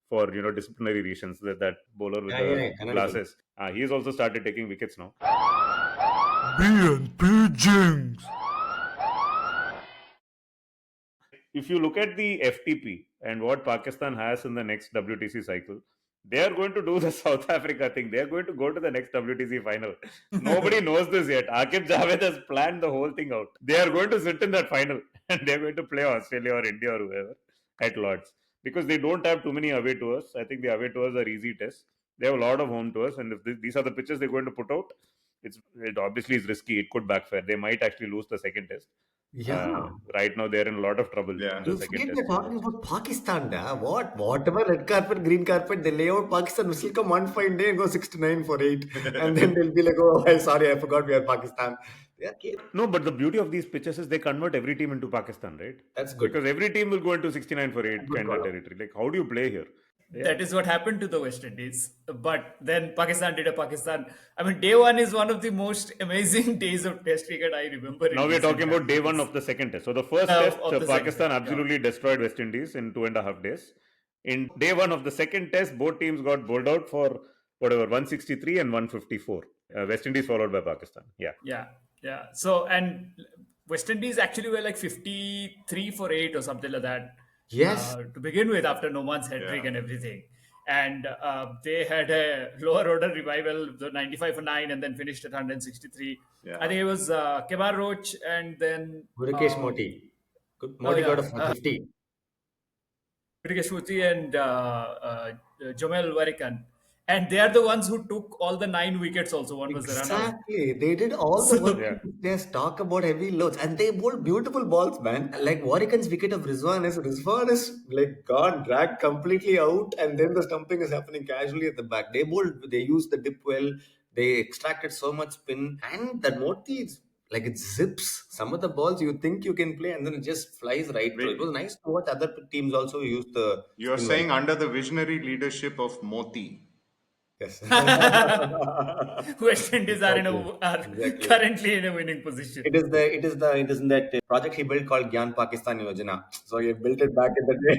for disciplinary reasons. That bowler with the glasses. He's also started taking wickets now. BNP Jinx. If you look at the FTP and what Pakistan has in the next WTC cycle, they are going to do the South Africa thing. They are going to go to the next WTC final. Nobody knows this yet. Aqib Javed has planned the whole thing out. They are going to sit in that final and they are going to play Australia or India or whoever at Lords. Because they don't have too many away tours. I think the away tours are easy tests. They have a lot of home tours, and if these are the pitches they're going to put out, it obviously is risky. It could backfire. They might actually lose the second test. Yeah. Right now they're in a lot of trouble. Yeah. You forget we're talking about Pakistan, da. Whatever red carpet, green carpet, they lay out Pakistan will still come one fine day and go 69 for 8. And then they'll be like, oh, sorry, I forgot we are Pakistan. No, but the beauty of these pitches is they convert every team into Pakistan, right? That's good. Because every team will go into 69 for 8 kind of territory. Like, how do you play here? That is what happened to the West Indies. But then Pakistan did a Pakistan. I mean, day one is one of the most amazing days of Test cricket I remember in Now we're recent talking about day one memories. of the second test. So the first test, Of the second Pakistan test. Yeah. absolutely destroyed West Indies in 2.5 days. In day one of the second test, both teams got bowled out for whatever 163 and 154. West Indies followed by Pakistan. Yeah. Yeah, yeah. So, and West Indies actually were like 53 for 8 or something like that Yes. to begin with after Noman's hat trick and everything. And they had a lower order revival, the 95 for 9, and then finished at 163. Yeah. I think it was Kemar Roach and then Gudakesh Motie. Motie got a 50. Gudakesh and Jomel Warikan. And they are the ones who took all the 9 wickets also. One was the run out. Exactly. They did all the work. Yeah. There's talk about heavy loads. And they bowled beautiful balls, man. Like Warrican's wicket of Rizwan is like gone, dragged completely out, and then the stumping is happening casually at the back. They used the dip well, they extracted so much spin, and that Moti is like it zips. Some of the balls you think you can play, and then it just flies right through. It was nice to watch other teams also use the You're spin saying well. under the visionary leadership of Moti. Yes. West Indies Exactly. are Exactly. currently in a winning position. It is in that project he built called Gyan Pakistan Yojana. So he built it back in the day.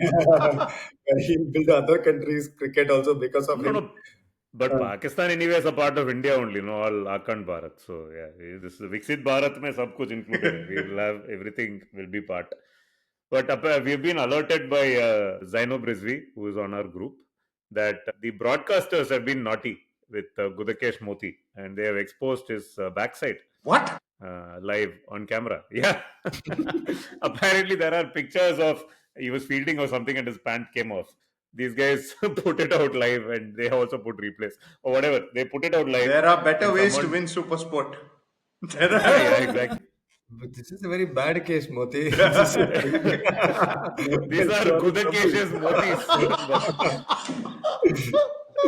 He built other countries' cricket also because of No, him. no. But Pakistan anyway is a part of India only, no, all Akhand Bharat. So yeah, this Viksit Bharat mein sab kuch included. We will have everything will be part. But we've been alerted by Zainab Rizvi, who is on our group, that the broadcasters have been naughty with Gudakesh Motie, and they have exposed his backside. What? Live on camera. Yeah. Apparently, there are pictures of he was fielding or something and his pant came off. These guys put it out live and they also put replays or whatever. They put it out live. There are better and ways to someone- win Super Sport. Yeah, exactly. But this is a very bad case, Moti. These are Gudakesh's motis.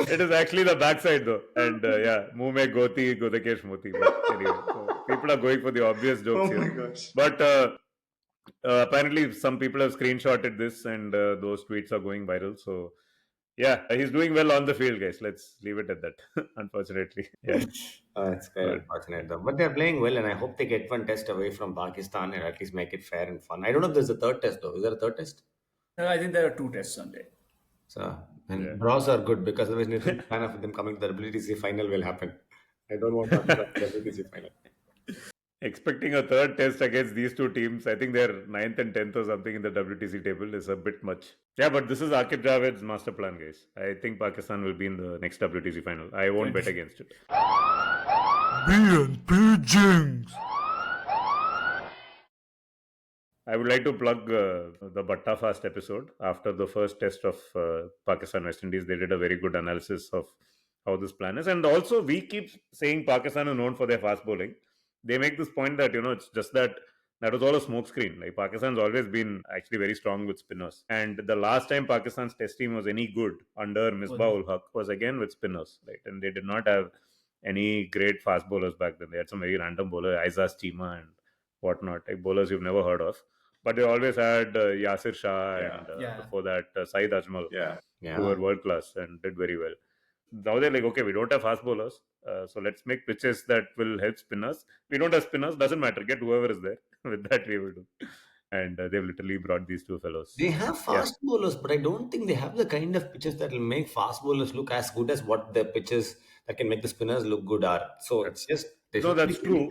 It is actually the backside though. And yeah, muh mein Goti, Gudakesh Moti. But anyway, so people are going for the obvious jokes Oh my here. gosh. But apparently some people have screenshotted this and those tweets are going viral. So yeah, he's doing well on the field, guys. Let's leave it at that, unfortunately. Yeah. It's quite unfortunate though. But they're playing well, and I hope they get one test away from Pakistan and at least make it fair and fun. I don't know if there's a third test though. Is there a third test? I think there are 2 tests Sunday. So, and draws are good because otherwise, Nitin, fan of them coming to the WTC final will happen. I don't want Pakistan to the WTC final. Expecting a third test against these two teams, I think they're 9th and 10th or something in the WTC table is a bit much. Yeah, but this is Aqib Javed's master plan, guys. I think Pakistan will be in the next WTC final. I won't bet against it. PNP jinx. I would like to plug the Batta Fast episode. After the first test of Pakistan West Indies, they did a very good analysis of how this plan is. And also, we keep saying Pakistan is known for their fast bowling. They make this point that, it's just that was all a smokescreen. Like Pakistan's always been actually very strong with spinners. And the last time Pakistan's test team was any good under Misbah ul Haq was again with spinners, right? And they did not have any great fast bowlers back then. They had some very random bowler, Aizaz Chima and whatnot, like bowlers you've never heard of. But they always had Yasir Shah and before that Saeed Ajmal, who were world class and did very well. Now they're like, okay, we don't have fast bowlers, so let's make pitches that will help spinners. We don't have spinners, doesn't matter, get whoever is there. With that we will do. And they've literally brought these two fellows. They have fast bowlers, but I don't think they have the kind of pitches that will make fast bowlers look as good as what the pitches that can make the spinners look good are. So it's just... No, that's true.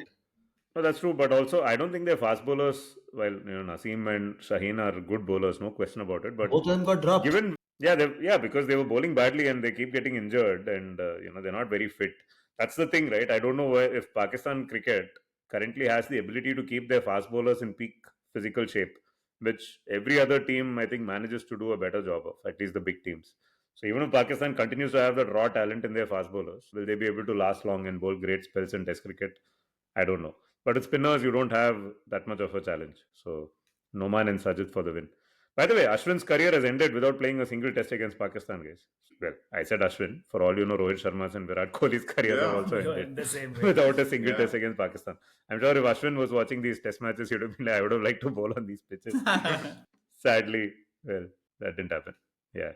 No, that's true. But also, I don't think they're fast bowlers. Well, Naseem and Shaheen are good bowlers, no question about it. But both of them got dropped. Because they were bowling badly and they keep getting injured and, they're not very fit. That's the thing, right? I don't know if Pakistan cricket currently has the ability to keep their fast bowlers in peak physical shape, which every other team, I think, manages to do a better job of, at least the big teams. So even if Pakistan continues to have that raw talent in their fast bowlers, will they be able to last long and bowl great spells in Test cricket? I don't know. But with spinners, you don't have that much of a challenge. So, Noman and Sajid for the win. By the way, Ashwin's career has ended without playing a single test against Pakistan, guys. Well, I said Ashwin. For all you know, Rohit Sharma's and Virat Kohli's careers have also ended The same way. without a single test against Pakistan. I'm sure if Ashwin was watching these test matches, he'd have been like, I would have liked to bowl on these pitches. Sadly, well, that didn't happen. Yeah.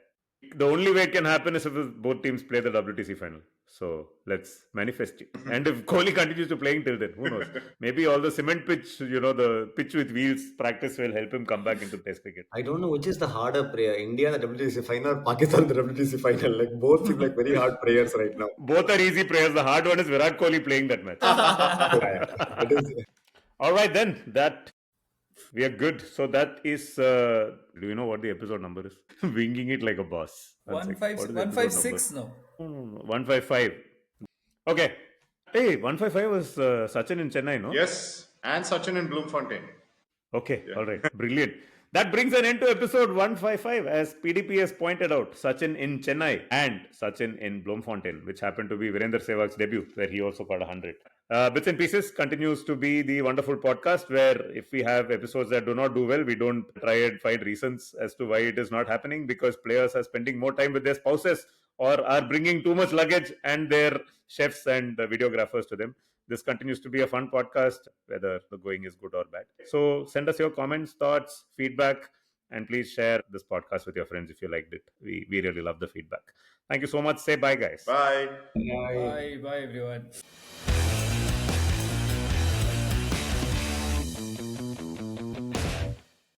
The only way it can happen is if both teams play the WTC final. So let's manifest it. And if Kohli continues to playing till then, who knows? Maybe all the cement pitch, the pitch with wheels practice will help him come back into Test cricket. I don't know which is the harder prayer, India the WTC final or Pakistan the WTC final. Like both seem like very hard prayers right now. Both are easy prayers. The hard one is Virat Kohli playing that match. That is, All right, then that we are good. So that is. Do you know what the episode number is? Winging it like a boss. One sec. What is the episode 156 number? no. No, 155. Okay. Hey, 155 was Sachin in Chennai, no? Yes, and Sachin in Bloemfontein. Okay, all right. Brilliant. That brings an end to episode 155. As PDP has pointed out, Sachin in Chennai and Sachin in Bloemfontein, which happened to be Virender Sehwag's debut, where he also got 100. Bits and Pieces continues to be the wonderful podcast where if we have episodes that do not do well, we don't try and find reasons as to why it is not happening, because players are spending more time with their spouses or are bringing too much luggage and their chefs and videographers to them. This continues to be a fun podcast, whether the going is good or bad. So send us your comments, thoughts, feedback, and please share this podcast with your friends if you liked it. We really love the feedback. Thank you so much. Say bye, guys. Bye. Bye everyone.